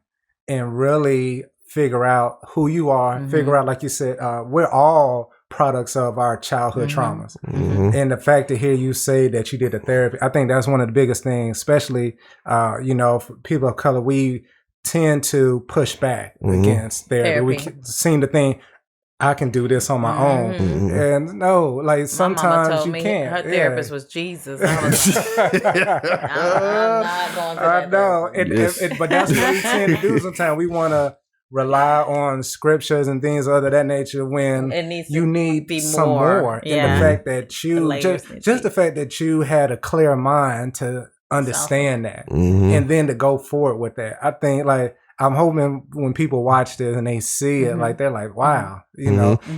and really figure out who you are, figure out, like you said, we're all products of our childhood traumas. And the fact to hear you say that you did a therapy, I think that's one of the biggest things, especially, for people of color, we tend to push back against therapy. We seem to think I can do this on my own, and no, like sometimes you can't. Her therapist was Jesus. I was like, I'm not going to that. No, but that's what we tend to do. Sometimes we want to rely on scriptures and things of that nature when you need be some more. Yeah. And the fact that you just the fact that you had a clear mind to understand that and then to go forward with that. I think I'm hoping when people watch this and they see it, they're like, wow,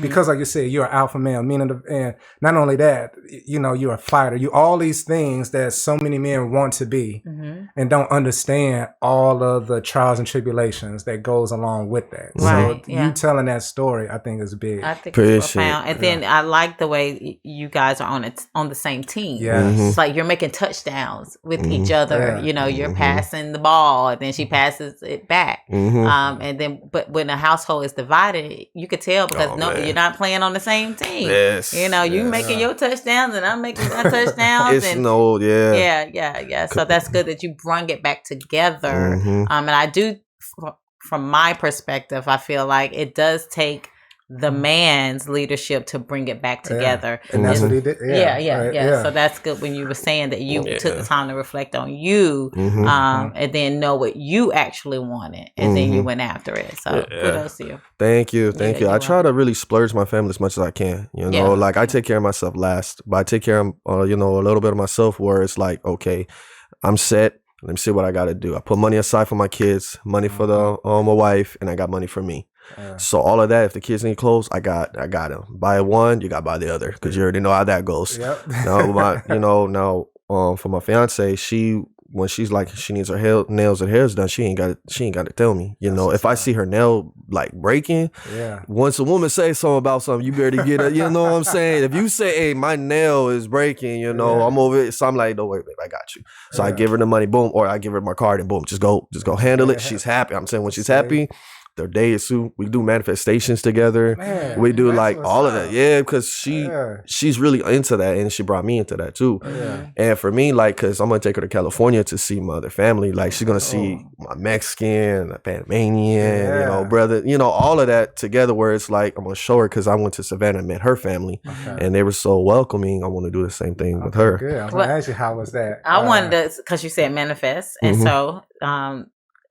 because like you said, you're an alpha male, meaning, and not only that, you're a fighter. You all these things that so many men want to be and don't understand all of the trials and tribulations that goes along with that. Right. So you telling that story, I think is big. I think it's profound. And then I like the way you guys are on the same team. Yeah. It's like you're making touchdowns with each other. You're passing the ball and then she passes it back. And then, but when a household is divided, you could tell because you're not playing on the same team. Yes, you making your touchdowns and I'm making my touchdowns. So that's good that you brung it back together. And I do, from my perspective, I feel like it does take the man's leadership to bring it back together. And that's what he did. Yeah. So that's good when you were saying that you took the time to reflect on you and then know what you actually wanted and then you went after it. So kudos to you. Thank you. I try to really splurge my family as much as I can. Like I take care of myself last, but I take care of, a little bit of myself where it's like, okay, I'm set. Let me see what I got to do. I put money aside for my kids, money for my wife, and I got money for me. So all of that, if the kids need clothes, I got them. Buy one, you got to buy the other because you already know how that goes. Yep. Now, for my fiance, when she's like she needs her nails and hairs done, she ain't got to tell me. If I see her nail like breaking, once a woman say something about something, you better get it. You know what I'm saying? If you say, "Hey, my nail is breaking," I'm over it. So I'm like, "No, wait, babe, I got you." So I give her the money, boom, or I give her my card and boom, just go handle it. She's happy. I'm saying when she's happy, their days too. We do manifestations together. Man, we do like all of that. Yeah, because she's really into that, and she brought me into that too. And for me, like, because I'm gonna take her to California to see my other family. Like, she's gonna see my Mexican, Panamanian, you know, brother, you know, all of that together. Where it's like I'm gonna show her, because I went to Savannah and met her family, and they were so welcoming. I want to do the same thing with her. Good. I'm gonna ask you, how was that? I wanted to, because you said manifest, and so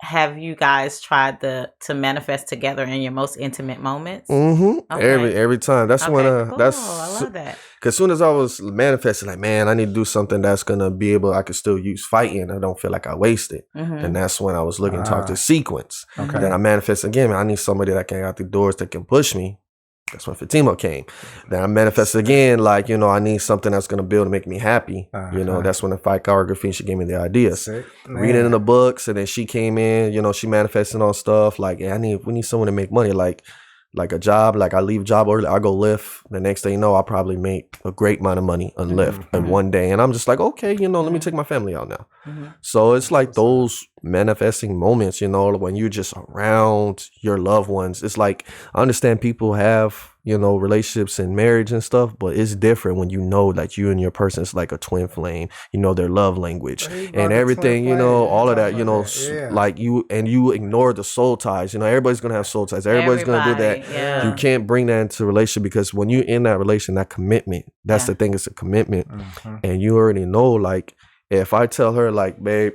have you guys tried to manifest together in your most intimate moments? Every time. That's when cool. I love that. Because as soon as I was manifesting, like, man, I need to do something that's gonna be able, I could still use fighting. I don't feel like I wasted. And that's when I was looking to talk to sequence. Then I manifested again, man, I need somebody that can out the doors that can push me. That's when Fatima came. Then I manifested again, like, you know, I need something that's going to build and make me happy. You know, that's when the fight choreography, she gave me the ideas. Reading in the books, and then she came in, you know, she manifesting on stuff. Like, yeah, we need someone to make money. Like a job, like I leave job early, I go lift. The next thing you know, I'll probably make a great amount of money on lift in one day. And I'm just like, okay, you know, let me take my family out now. So it's like those manifesting moments, you know, when you're just around your loved ones. It's like, I understand people have, you know, relationships and marriage and stuff, but it's different when you know that you and your person is like a twin flame, you know, their love language and everything, you know, all of that, you know, like you ignore the soul ties, you know, everybody's going to have soul ties. Everybody's going to do that. You can't bring that into a relationship, because when you're in that relation, that commitment, that's the thing, it's a commitment. And you already know, like, if I tell her, like, babe,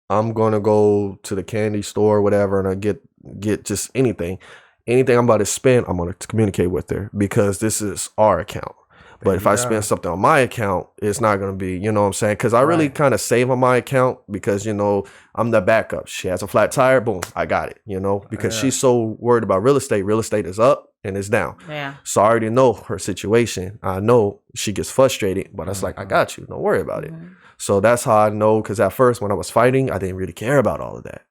I'm going to go to the candy store or whatever, and I get just anything I'm about to spend, I'm going to communicate with her, because this is our account. But if I spend something on my account, it's not going to be, you know what I'm saying? Because I really kind of save on my account, because, you know, I'm the backup. She has a flat tire, boom, I got it, you know, because she's so worried about real estate. Real estate is up and it's down. So I already know her situation. I know she gets frustrated, but it's like, I got you. Don't worry about it. So that's how I know, because at first when I was fighting, I didn't really care about all of that.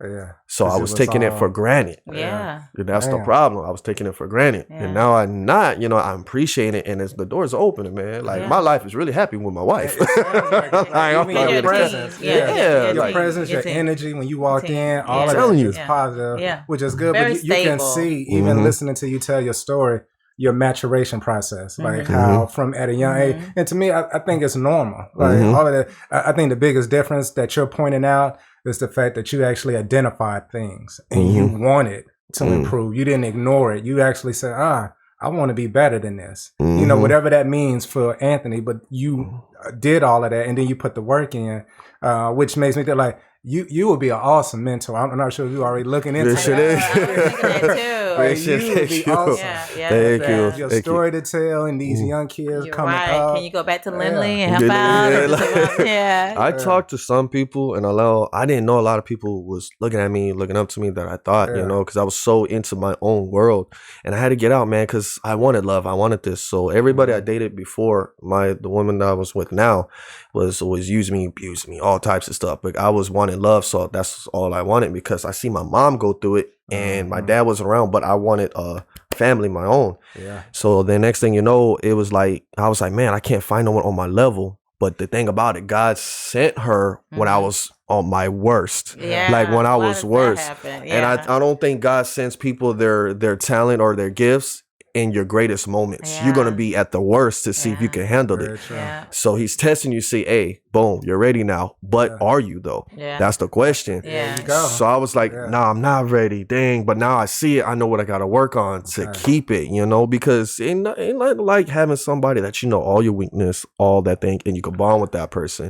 So I was taking it for granted. That's the problem. I was taking it for granted. And now I'm not, you know, I'm appreciating it, and the doors are opening, man. Like, my life is really happy with my wife. Your presence. Your presence, your energy when you walk in, all of that is positive, which is good. Very but you can see, even listening to you tell your story, your maturation process, like how from at a young age. And to me, I think it's normal. Like all of that. I think the biggest difference that you're pointing out is the fact that you actually identified things and you wanted to improve. You didn't ignore it. You actually said, I want to be better than this. You know, whatever that means for Anthony, but you did all of that, and then you put the work in, which makes me feel like you would be an awesome mentor. I'm not sure if you're already looking into that. You would be awesome. Thank you. Your story to tell, and these young kids coming up. Can you go back to Lindley and help out? I talked to some people, and I didn't know a lot of people was looking at me, looking up to me, that I thought, you know, because I was so into my own world, and I had to get out, man, because I wanted love. I wanted this. So everybody I dated before, the woman that I was with now, was always using me, abusing me, all types of stuff. But I was wanting love, so that's all I wanted, because I see my mom go through it, and my dad wasn't around, but I wanted a family, my own. So the next thing you know, it was like, I was like, man, I can't find no one on my level. But the thing about it, God sent her when I was on my worst, like when I was worst. And I don't think God sends people their talent or their gifts in your greatest moments. You're going to be at the worst to see if you can handle it. So he's testing you, see, hey, boom, you're ready now. But are you though? That's the question. So I was like, nah, I'm not ready. Dang. But now I see it. I know what I got to work on to keep it, you know, because it ain't like having somebody that you know all your weakness, all that thing, and you can bond with that person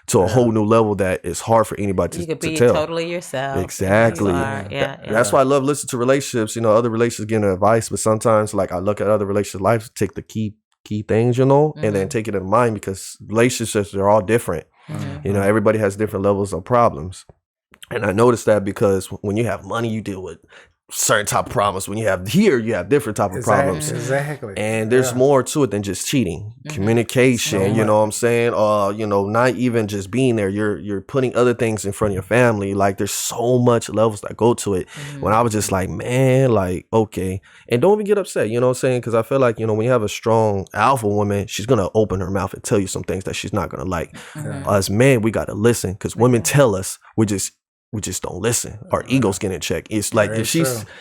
to a whole new level that is hard for anybody to tell. You could be totally yourself. Exactly. That's why I love listening to relationships, you know, other relationships giving advice, but sometimes like I look at other relationships' lives, take the key things, you know, and then take it in mind, because relationships, they're all different. You know, everybody has different levels of problems. And I noticed that because when you have money, you deal with certain type of problems. When you have different type of problems. And there's more to it than just cheating. Communication, you know what I'm saying? You know, not even just being there. You're putting other things in front of your family. Like, there's so much levels that go to it. When I was just like, man, like, okay. And don't even get upset, you know what I'm saying? Because I feel like, you know, when you have a strong alpha woman, she's going to open her mouth and tell you some things that she's not going to like. As men, we got to listen, because women tell us, we're just we just don't listen. Our egos get in check. It's like Very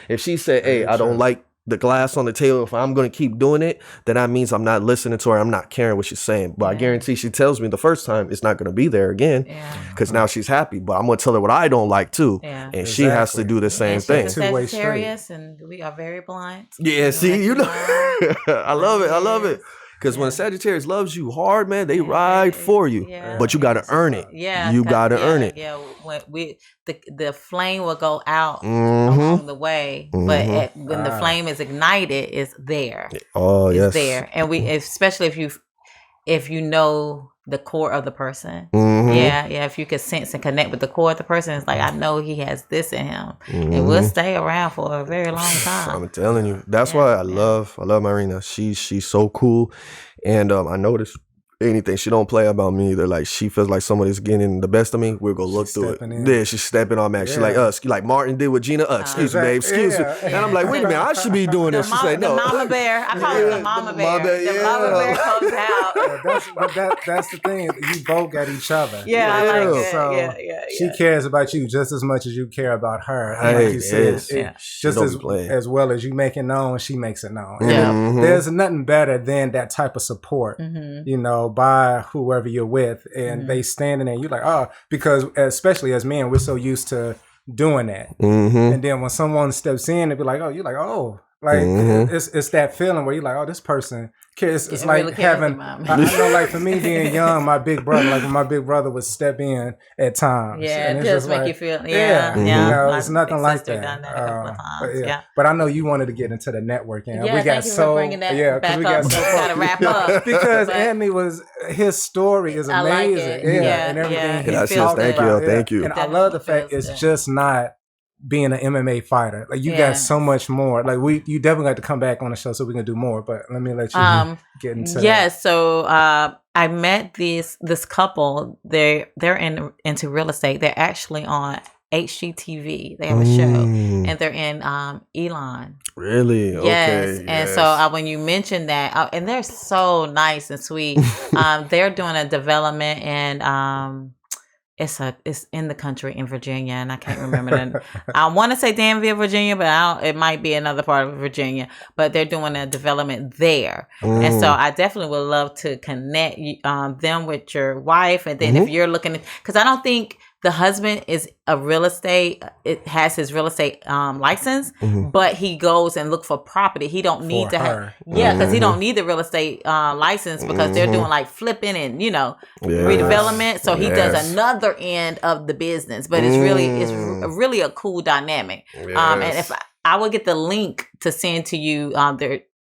if she said, "Hey, I don't like the glass on the table. If I'm going to keep doing it, then that means I'm not listening to her. I'm not caring what she's saying." But I guarantee she tells me the first time it's not going to be there again because now she's happy. But I'm going to tell her what I don't like too, and she has to do the same thing. Sagittarius, and we are very blunt. Yeah, see, you know, I love it. I love it. Because when Sagittarius loves you hard, man, they ride for you. But you got to earn it. You got to earn it. Yeah, when the flame will go out along the way, but when the flame is ignited, it's there. Oh, it's there. And especially if you know the core of the person. If you can sense and connect with the core of the person, it's like, I know he has this in him, and we'll stay around for a very long time. I'm telling you, that's why I love Marina. She's so cool, and I noticed anything she don't play about me either. Like, she feels like somebody's getting the best of me, we'll go look through it. Yeah, she's stepping on Max. She like Martin did with Gina. Excuse me, babe. Excuse me. And I'm like, wait a minute, I should be doing this. She said, no. The mama bear. I call it the mama bear. The mama bear comes out. That's the thing. You both got each other. Yeah, I like it. So she cares about you just as much as you care about her. And like you said, just as well as you make it known, she makes it known. There's nothing better than that type of support, you know, by whoever you're with, and they standing there, you're like, oh, because especially as men, we're so used to doing that. And then when someone steps in, they be like, oh, you're like, oh, like it's that feeling where you're like, oh, this person cares. It's like really having, I know, like for me being young, my big brother, like when my big brother would step in at times. Yeah, it does make you feel, you know, it's nothing like that. Done that a couple of times. But I know you wanted to get into the networking. Yeah, we got bringing that back up. So we got to wrap up. Because Anthony his story is amazing. Like it. And everything. Thank you. And I love the fact it's just not being an MMA fighter. Like, you got so much more. Like, you definitely got to come back on the show so we can do more. But let me let you get into that. Yeah, so I met this couple. They're into real estate. They're actually on HGTV. They have a show, and they're in Elon. Really? Yes. And so when you mentioned that, and they're so nice and sweet. They're doing a development, and it's in the country in Virginia, and I can't remember I want to say Danville, Virginia, but it might be another part of Virginia. But they're doing a development there, and so I definitely would love to connect them with your wife, and then if you're looking, because I don't think the husband is a real estate. It has his real estate license, but he goes and look for property. He don't need to because he don't need the real estate license because they're doing like flipping and redevelopment. So he does another end of the business, but it's really a cool dynamic. And if I would get the link to send to you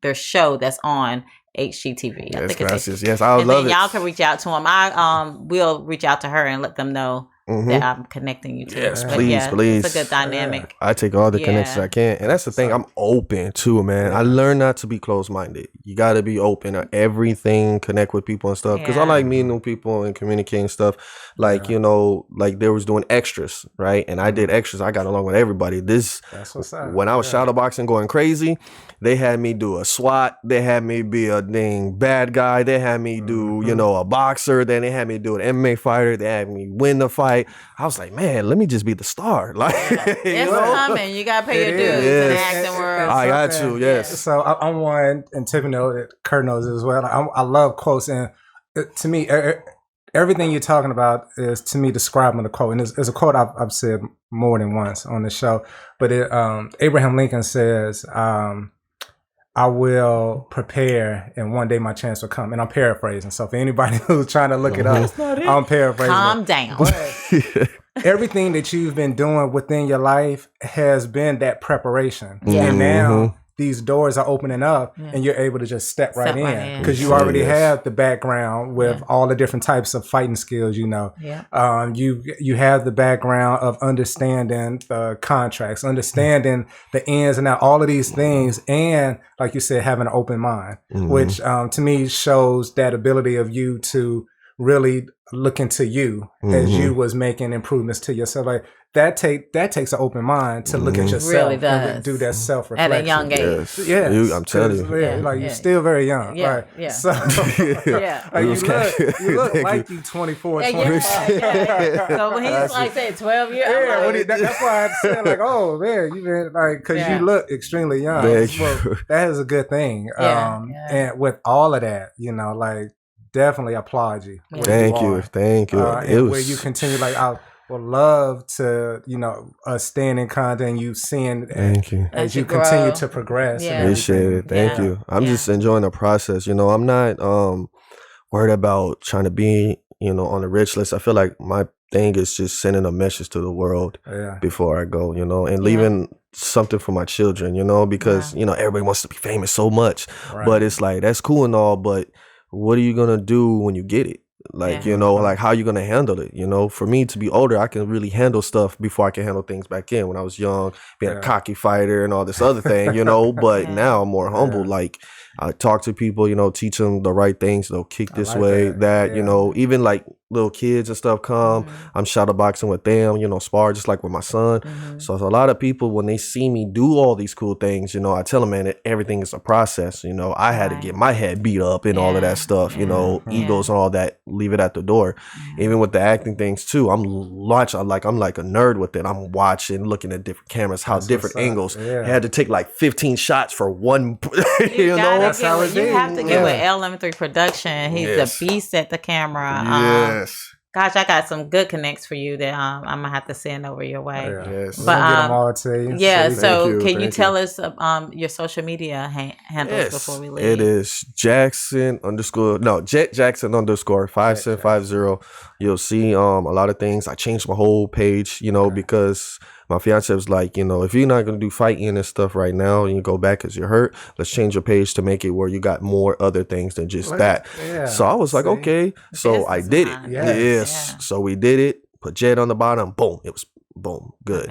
their show that's on HGTV. I think gracias. Yes, I would love it. Y'all can reach out to him. I will reach out to her and let them know that I'm connecting you to. Yes, please. It's a good dynamic. I take all the connections I can. And that's the thing. I'm open too, man. I learned not to be closed-minded. You got to be open to everything, connect with people and stuff. Because I like meeting new people and communicating stuff. Like, you know, like they was doing extras, right? And I did extras. I got along with everybody. That's what's up. When I was shadowboxing going crazy, they had me do a SWAT. They had me be a dang bad guy. They had me do, you know, a boxer. Then they had me do an MMA fighter. They had me win the fight. I was like, man, let me just be the star. Like, it's coming. You gotta pay your dues in the acting world. I got you. Yes. So I'm one, and Tiffany knows, Kurt knows it as well. I love quotes, and to me, everything you're talking about is to me describing the quote. And it's a quote I've said more than once on the show. But Abraham Lincoln says, I will prepare, and one day my chance will come. And I'm paraphrasing. So for anybody who's trying to look it up, I'm paraphrasing. Calm down. But everything that you've been doing within your life has been that preparation. And now these doors are opening up, and you're able to just step right in because you already have the background with all the different types of fighting skills. You know, you have the background of understanding the contracts, understanding the ins and outs, all of these things, and like you said, having an open mind, which to me shows that ability of you to really look into you as you was making improvements to yourself. Like that takes an open mind to look at yourself really does. and do that self-reflection. At a young age. Yes. I'm telling you. You're still very young. Yeah. Right. Yeah. So Yeah. you look like you 24, 25. So when he's like, say, 12 years that's why I said, like, oh, man, you've been, like, because you look extremely young. That is a good thing. And with all of that, like, definitely applaud you. Thank you. Where you continue, like, I would love to, us staying in contact and you seeing as you continue to progress. Appreciate it. Thank you. I'm just enjoying the process. I'm not worried about trying to be, on the rich list. I feel like my thing is just sending a message to the world before I go, and leaving something for my children, because, everybody wants to be famous so much, but it's like, that's cool and all, but what are you going to do when you get it? Like, like how you going to handle it? For me to be older, I can really handle stuff before I can handle things back in. When I was young, being a cocky fighter and all this other thing, but now I'm more humble. Like, I talk to people, teach them the right things, kick this way, that, even like little kids and stuff come, I'm shadow boxing with them, spar just like with my son. So a lot of people, when they see me do all these cool things, I tell them, man, everything is a process. I had to get my head beat up and all of that stuff, egos and all that, leave it at the door. Even with the acting things too, I'm like a nerd with it. I'm watching, looking at different cameras, how different angles. I had to take like 15 shots for one, That's how it is. You have to get with LM3 Production. He's a beast at the camera. Gosh, I got some good connects for you that I'm gonna have to send over your way. But get them all to you. So can you tell us your social media handles before we leave? It is Jackson _ 5750. You'll see a lot of things. I changed my whole page, because my fiance was like, if you're not going to do fighting and stuff right now and you go back because you're hurt, let's change your page to make it where you got more other things than just that. So I was like, okay. So I did it. So we did it. Put Jed on the bottom. Boom. It was boom. Good.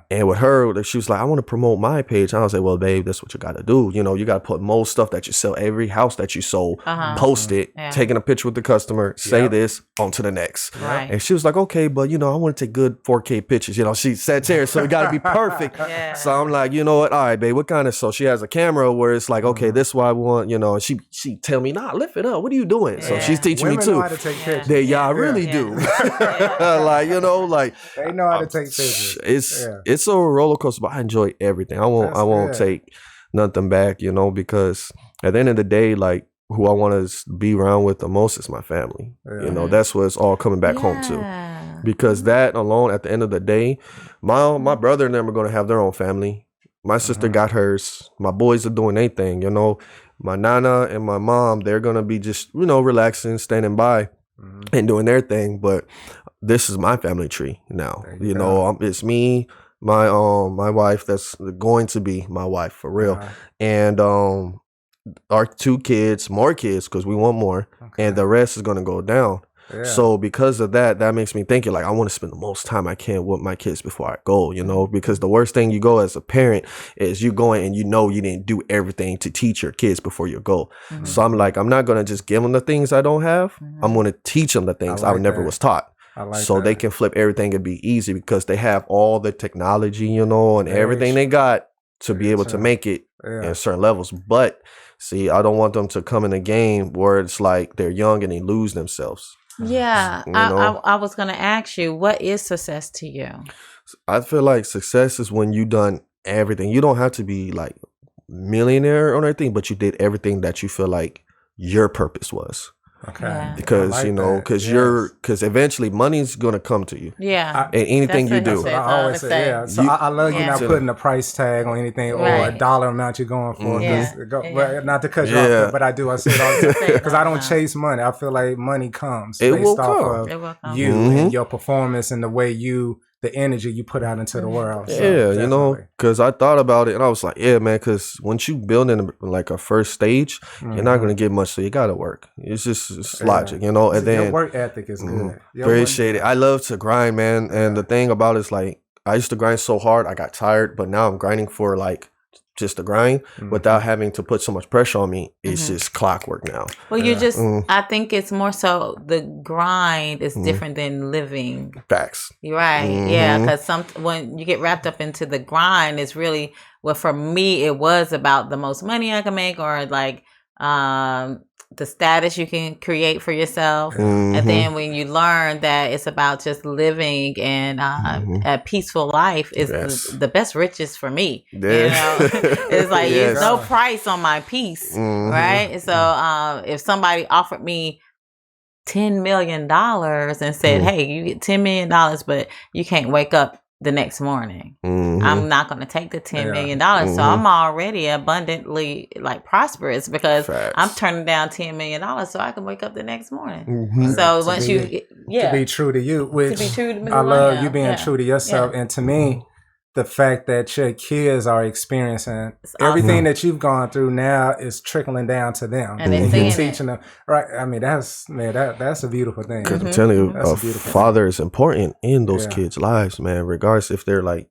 And with her, she was like, I want to promote my page. And I was like, well, babe, that's what you got to do. You got to put most stuff that you sell, every house that you sold, post it, taking a picture with the customer, say this, on to the next. And she was like, okay, but I want to take good 4K pictures. She sat there, so it got to be perfect. So I'm like, you know what? All right, babe, what kind of, so she has a camera where it's like, okay, this is what I want, and she tell me, nah, lift it up. What are you doing? So she's teaching me too. Know how to take pictures. I really do. Like, like they know how to take pictures. It's a roller coaster, but I enjoy everything. I won't take nothing back, because at the end of the day, like, who I want to be around with the most is my family. That's what it's all coming back home to. Because that alone, at the end of the day, my brother and them are going to have their own family. My sister got hers. My boys are doing their thing, My nana and my mom, they're going to be just, relaxing, standing by and doing their thing. But this is my family tree now. It's me, my wife that's going to be my wife for real. And our 2 kids, more kids, because we want more, and the rest is going to go down. So because of that makes me think like I want to spend the most time I can with my kids before I go, because the worst thing you go as a parent is you going and you didn't do everything to teach your kids before you go. So I'm like, I'm not going to just give them the things I don't have. I'm going to teach them the things I never was taught. So they can flip everything and be easy because they have all the technology, and everything they got to be able to make it in certain levels. But see, I don't want them to come in a game where it's like they're young and they lose themselves. Yeah. I was going to ask you, what is success to you? I feel like success is when you done everything. You don't have to be like millionaire or anything, but you did everything that you feel like your purpose was. Because because eventually money's gonna come to you. And anything you do. I always say. So I love you not putting a price tag on anything or a dollar amount you're going for. Not to cut you off, but I do. I say it all the time because I don't chase money. I feel like money comes based off of you and your performance and the way the energy you put out into the world. So, because I thought about it and I was like, man, because once you build in like a first stage, you're not going to get much, so you got to work. It's logic, and then your work ethic is good. Appreciate it. I love to grind, man. And the thing about it is like, I used to grind so hard, I got tired, but now I'm grinding for like just the grind without having to put so much pressure on me. It's just clockwork now. Well, you just, I think it's more so the grind is different than living. Facts. You're right. Yeah. Because when you get wrapped up into the grind, it's really, well, for me, it was about the most money I can make, or like, the status you can create for yourself. And then when you learn that it's about just living and a peaceful life is the best riches for me. You know? It's like there's no price on my peace, right? So if somebody offered me $10 million and said, hey, you get $10 million, but you can't wake up the next morning, I'm not going to take the $10 million. So I'm already abundantly like prosperous because I'm turning down $10 million so I can wake up the next morning. So once to be true to you, which I love you being true to yourself. And to me, the fact that your kids are experiencing everything that you've gone through now is trickling down to them, and they're teaching them. Right? I mean, that's a beautiful thing. Because I'm telling you, a father is important in those kids' lives, man. Regardless if they're like,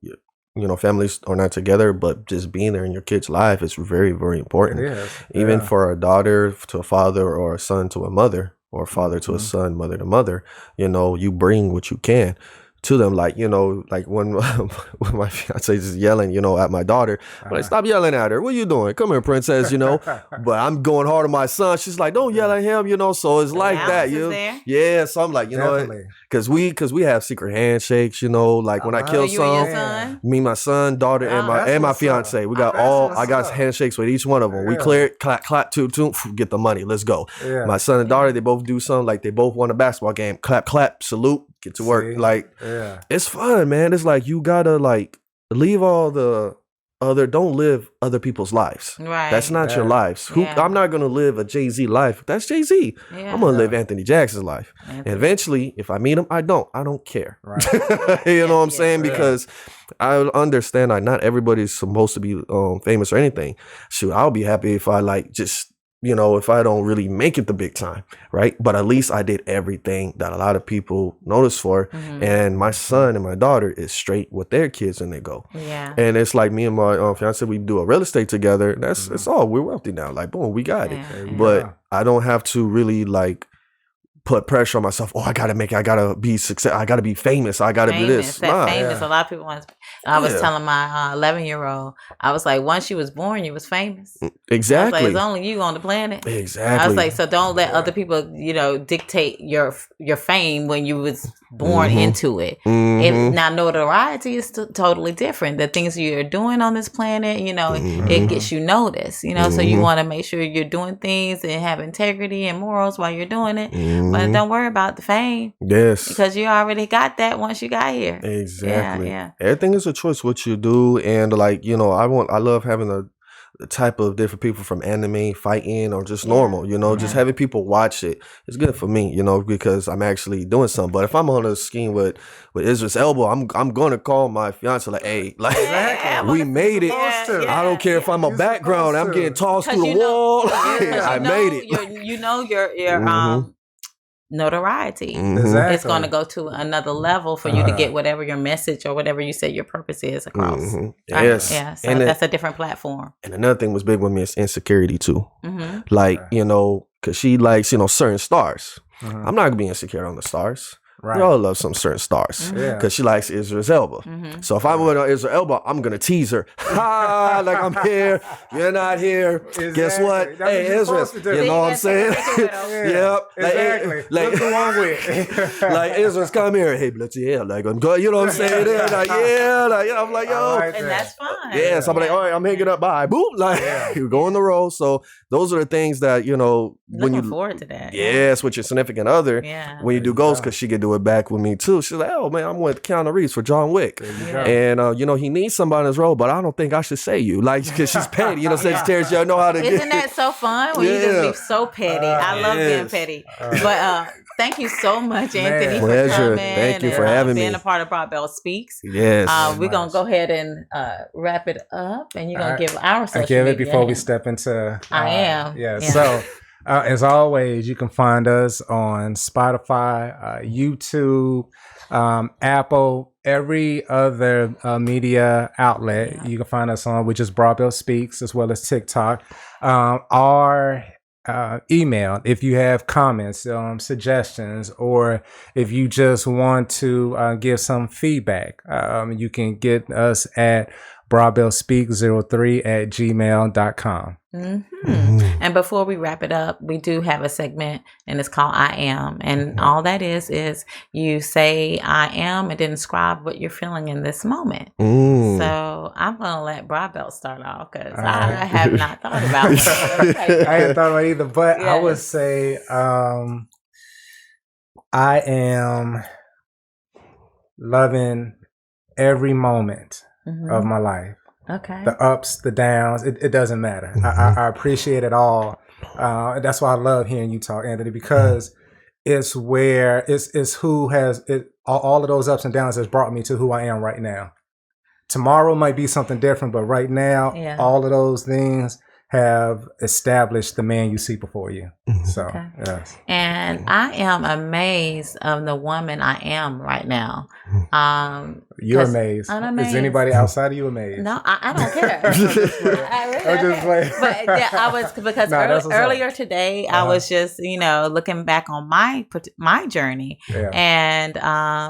families are not together, but just being there in your kid's life is very, very important. Even for a daughter to a father, or a son to a mother, or a father to a son, mother to mother. You bring what you can to them, like when my fiance is yelling, at my daughter, I'm like, stop yelling at her. What are you doing? Come here, princess. But I'm going hard on my son. She's like, don't yell at him. So it's like that. Yeah. So I'm like, because we have secret handshakes. Like when I kill someone, me, my son, daughter, and my fiance, we got I got handshakes with each one of them. We clear it, clap, clap, toot, get the money. Let's go. My son and daughter, they both do something, like they both won a basketball game. Clap, clap, salute, get to work. It's fun, man. It's like you gotta leave all the don't live other people's lives. Right. That's not your lives. I'm not gonna live a Jay-Z life. That's Jay-Z. I'm gonna live Anthony Jackson's life. And eventually, if I meet him, I don't care. Right. You know what I'm saying? Because I understand not everybody's supposed to be famous or anything. Shoot, I'll be happy if I just if I don't really make it the big time, right? But at least I did everything that a lot of people notice for. And my son and my daughter is straight with their kids and they go. Yeah. And it's like me and my fiance, we do a real estate together. That's it's all, we're wealthy now. Like, boom, we got it. But I don't have to really put pressure on myself. Oh, I gotta be success. I gotta be famous. I gotta do this. Famous. A lot of people want. I was telling my 11-year-old, I was like, once you was born, you was famous. Exactly. I was like, it's only you on the planet. Exactly. I was like, so don't let other people, dictate your fame when you was born into it. Now notoriety is totally different. The things you're doing on this planet, it gets you noticed. So you want to make sure you're doing things and have integrity and morals while you're doing it. But don't worry about the fame. Yes. Because you already got that once you got here. Exactly. Yeah. Everything is a choice what you do. And I love having the type of different people from anime, fighting, or just normal, just having people watch it. It's good for me, because I'm actually doing something. But if I'm on a scheme with Idris Elba, I'm going to call my fiance hey, we made it. I don't care if I'm a background. I'm getting tossed through the wall. I made it. Your notoriety. Exactly. It's going to go to another level for you to get whatever your message or whatever you say your purpose is across. Yes. Yeah. So that's a different platform. And another thing was big with me is insecurity too. Because she likes, certain stars. I'm not going to be insecure on the stars. Right. We all love some certain stars because she likes Idris Elba. So if I'm with Idris Elba, I'm gonna tease her. I'm here, you're not here. Exactly. Guess what? That's hey, Idris, you know what I'm saying? Yep. Exactly. What's wrong with? Idris, come here. Hey, let's you know what I'm saying? I'm like, yo, and that's fun. Yeah, so I'm like, all right, I'm hanging up. Bye, boop. You go on the road. So those are the things that looking forward to that. Yes, with your significant other. Yeah. When you do goals, because she can do it back with me too. She's like, oh man, I'm with Keanu Reeves for John Wick, and he needs somebody in his role, but I don't think I should say you, because she's petty. Sagittarius, y'all know how to. Isn't that so fun when you just be so petty? I love being petty, but thank you so much, Anthony, for coming. Thank you for having me, being a part of Broad Bell Speaks. Yes, we're gonna go ahead and wrap it up, and you're gonna give our social media. Give it before we step into. I am. Yeah. So. As always, you can find us on Spotify, YouTube, Apple, every other media outlet you can find us on, which is Broad Belt Speaks, as well as TikTok. Our email, if you have comments, suggestions, or if you just want to give some feedback, you can get us at broadbeltspeak03@gmail.com. And before we wrap it up, we do have a segment, and it's called I Am. And all that is you say I am and then describe what you're feeling in this moment. So I'm going to let Broadbelt start off because I have not thought about it. I hadn't thought about it either, but I would say I am loving every moment of my life. Okay. The ups, the downs, it doesn't matter. I appreciate it all. That's why I love hearing you talk, Anthony, because it's where it's who has it. All of those ups and downs has brought me to who I am right now. Tomorrow might be something different, but right now, all of those things have established the man you see before you. So, yes. And I am amazed of the woman I am right now. You're amazed. I'm amazed. Is anybody outside of you amazed? No, I don't care. I'm just playing. But I was, because earlier today, I was just, looking back on my journey. And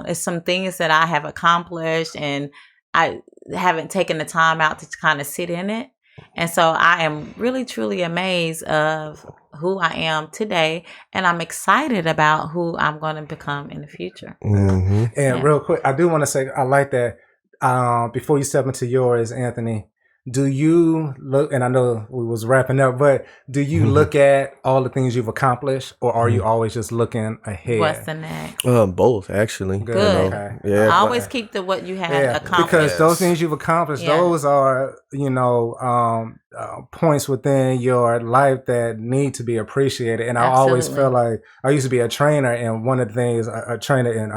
it's some things that I have accomplished, and I haven't taken the time out to kind of sit in it. And so I am really, truly amazed of who I am today. And I'm excited about who I'm going to become in the future. And real quick, I do want to say, I like that. Before you step into yours, Anthony, do you look, and I know we was wrapping up, but do you look at all the things you've accomplished, or are you always just looking ahead? What's the next? Both, actually. Good. Okay. Yeah. I always keep what you have accomplished. Because those things you've accomplished, those are, points within your life that need to be appreciated. And I always feel like I used to be a trainer, and one of the things, a trainer in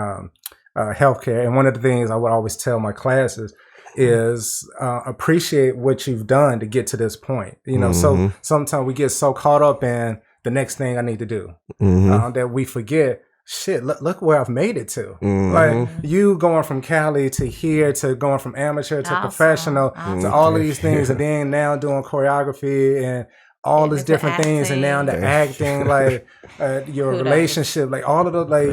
healthcare, and one of the things I would always tell my classes is appreciate what you've done to get to this point. So sometimes we get so caught up in the next thing I need to do that we forget, shit, look where I've made it to. Like you going from Cali to here, to going from amateur to professional, to all of these things, and then now doing choreography and all these different things, and now the acting, like your relationship, like all of those, like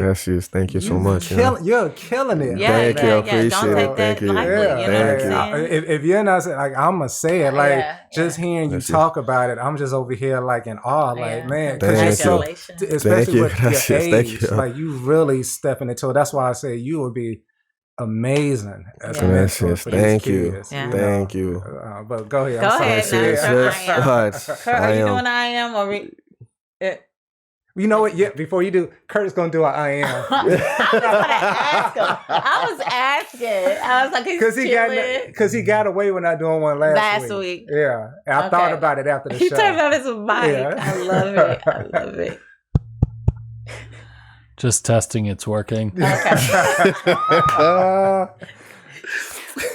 thank you so much. You're killing it. Thank you, I appreciate it. Thank you. If you're not like, I'm gonna say it, like just hearing you talk about it, I'm just over here like in awe, like man, because you're so, especially with your age, like you really stepping into it. That's why I say you would be amazing as a mentor for these kids. Thank you. But go ahead. Go ahead. Are you doing I am or you know what? Yeah, before you do, Kurt's gonna do an I am. I was asking. I was like, because he got away with not doing one last week. Yeah, and I thought about it after the show. He turned on his mic. I love it. I love it. Just testing, it's working. Okay.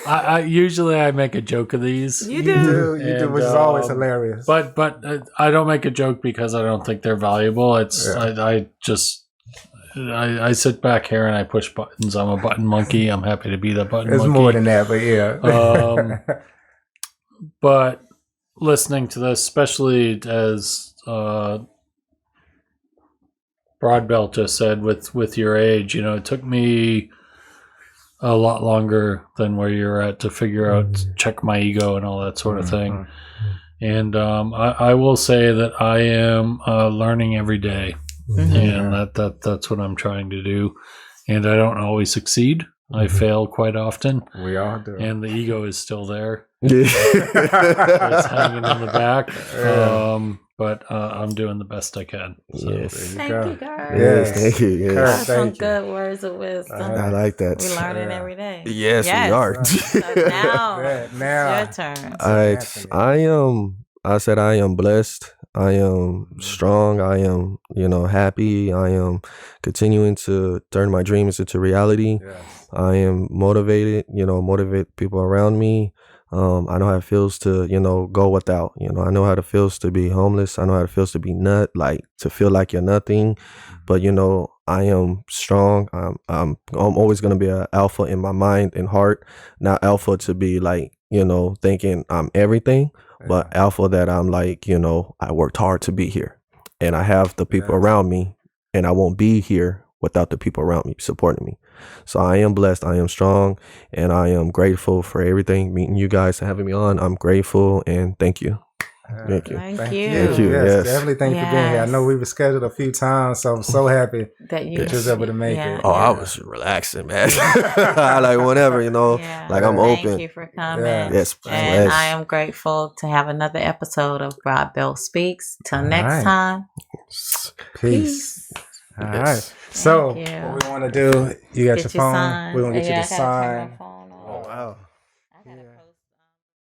I usually make a joke of these. You do, which is always hilarious. But I don't make a joke because I don't think they're valuable. It's I sit back here and I push buttons. I'm a button monkey. I'm happy to be the button monkey. It's more than that, but yeah. But listening to this, especially as Broadbelt just said, with your age, it took me a lot longer than where you're at to figure out, check my ego and all that sort of thing. And I will say that I am learning every day, and that's what I'm trying to do. And I don't always succeed. I fail quite often. We all do. And the ego is still there. It's hanging in the back. But I'm doing the best I can. So. Thank you, guys. Yes, thank you. Yes. That's some good words of wisdom. I like that. We're learning every day. Yes, we are. So now, it's your turn. All right. I said I am blessed. I am strong. I am, happy. I am continuing to turn my dreams into reality. Yes. I am motivated, motivate people around me. I know how it feels to, go without. I know how it feels to be homeless. I know how it feels to be to feel like you're nothing. But I am strong. I'm always gonna be an alpha in my mind and heart. Not alpha to be like thinking I'm everything, but alpha that I'm like I worked hard to be here, and I have the people around me, and I won't be here without the people around me supporting me. So I am blessed. I am strong, and I am grateful for everything. Meeting you guys and having me on, I'm grateful, and thank you. Thank you. Thank you. Thank you. Yes. Definitely thank you for being here. I know we were scheduled a few times, so I'm so happy that you was able to make it. Oh, I was relaxing, man. Like whenever, like I'm open. Thank you for coming. Yes, and I am grateful to have another episode of Broad Belt Speaks. Till next time. Peace. All right. So what we want to do, you got your phone. Sign. We're going to get you to sign. Oh, wow.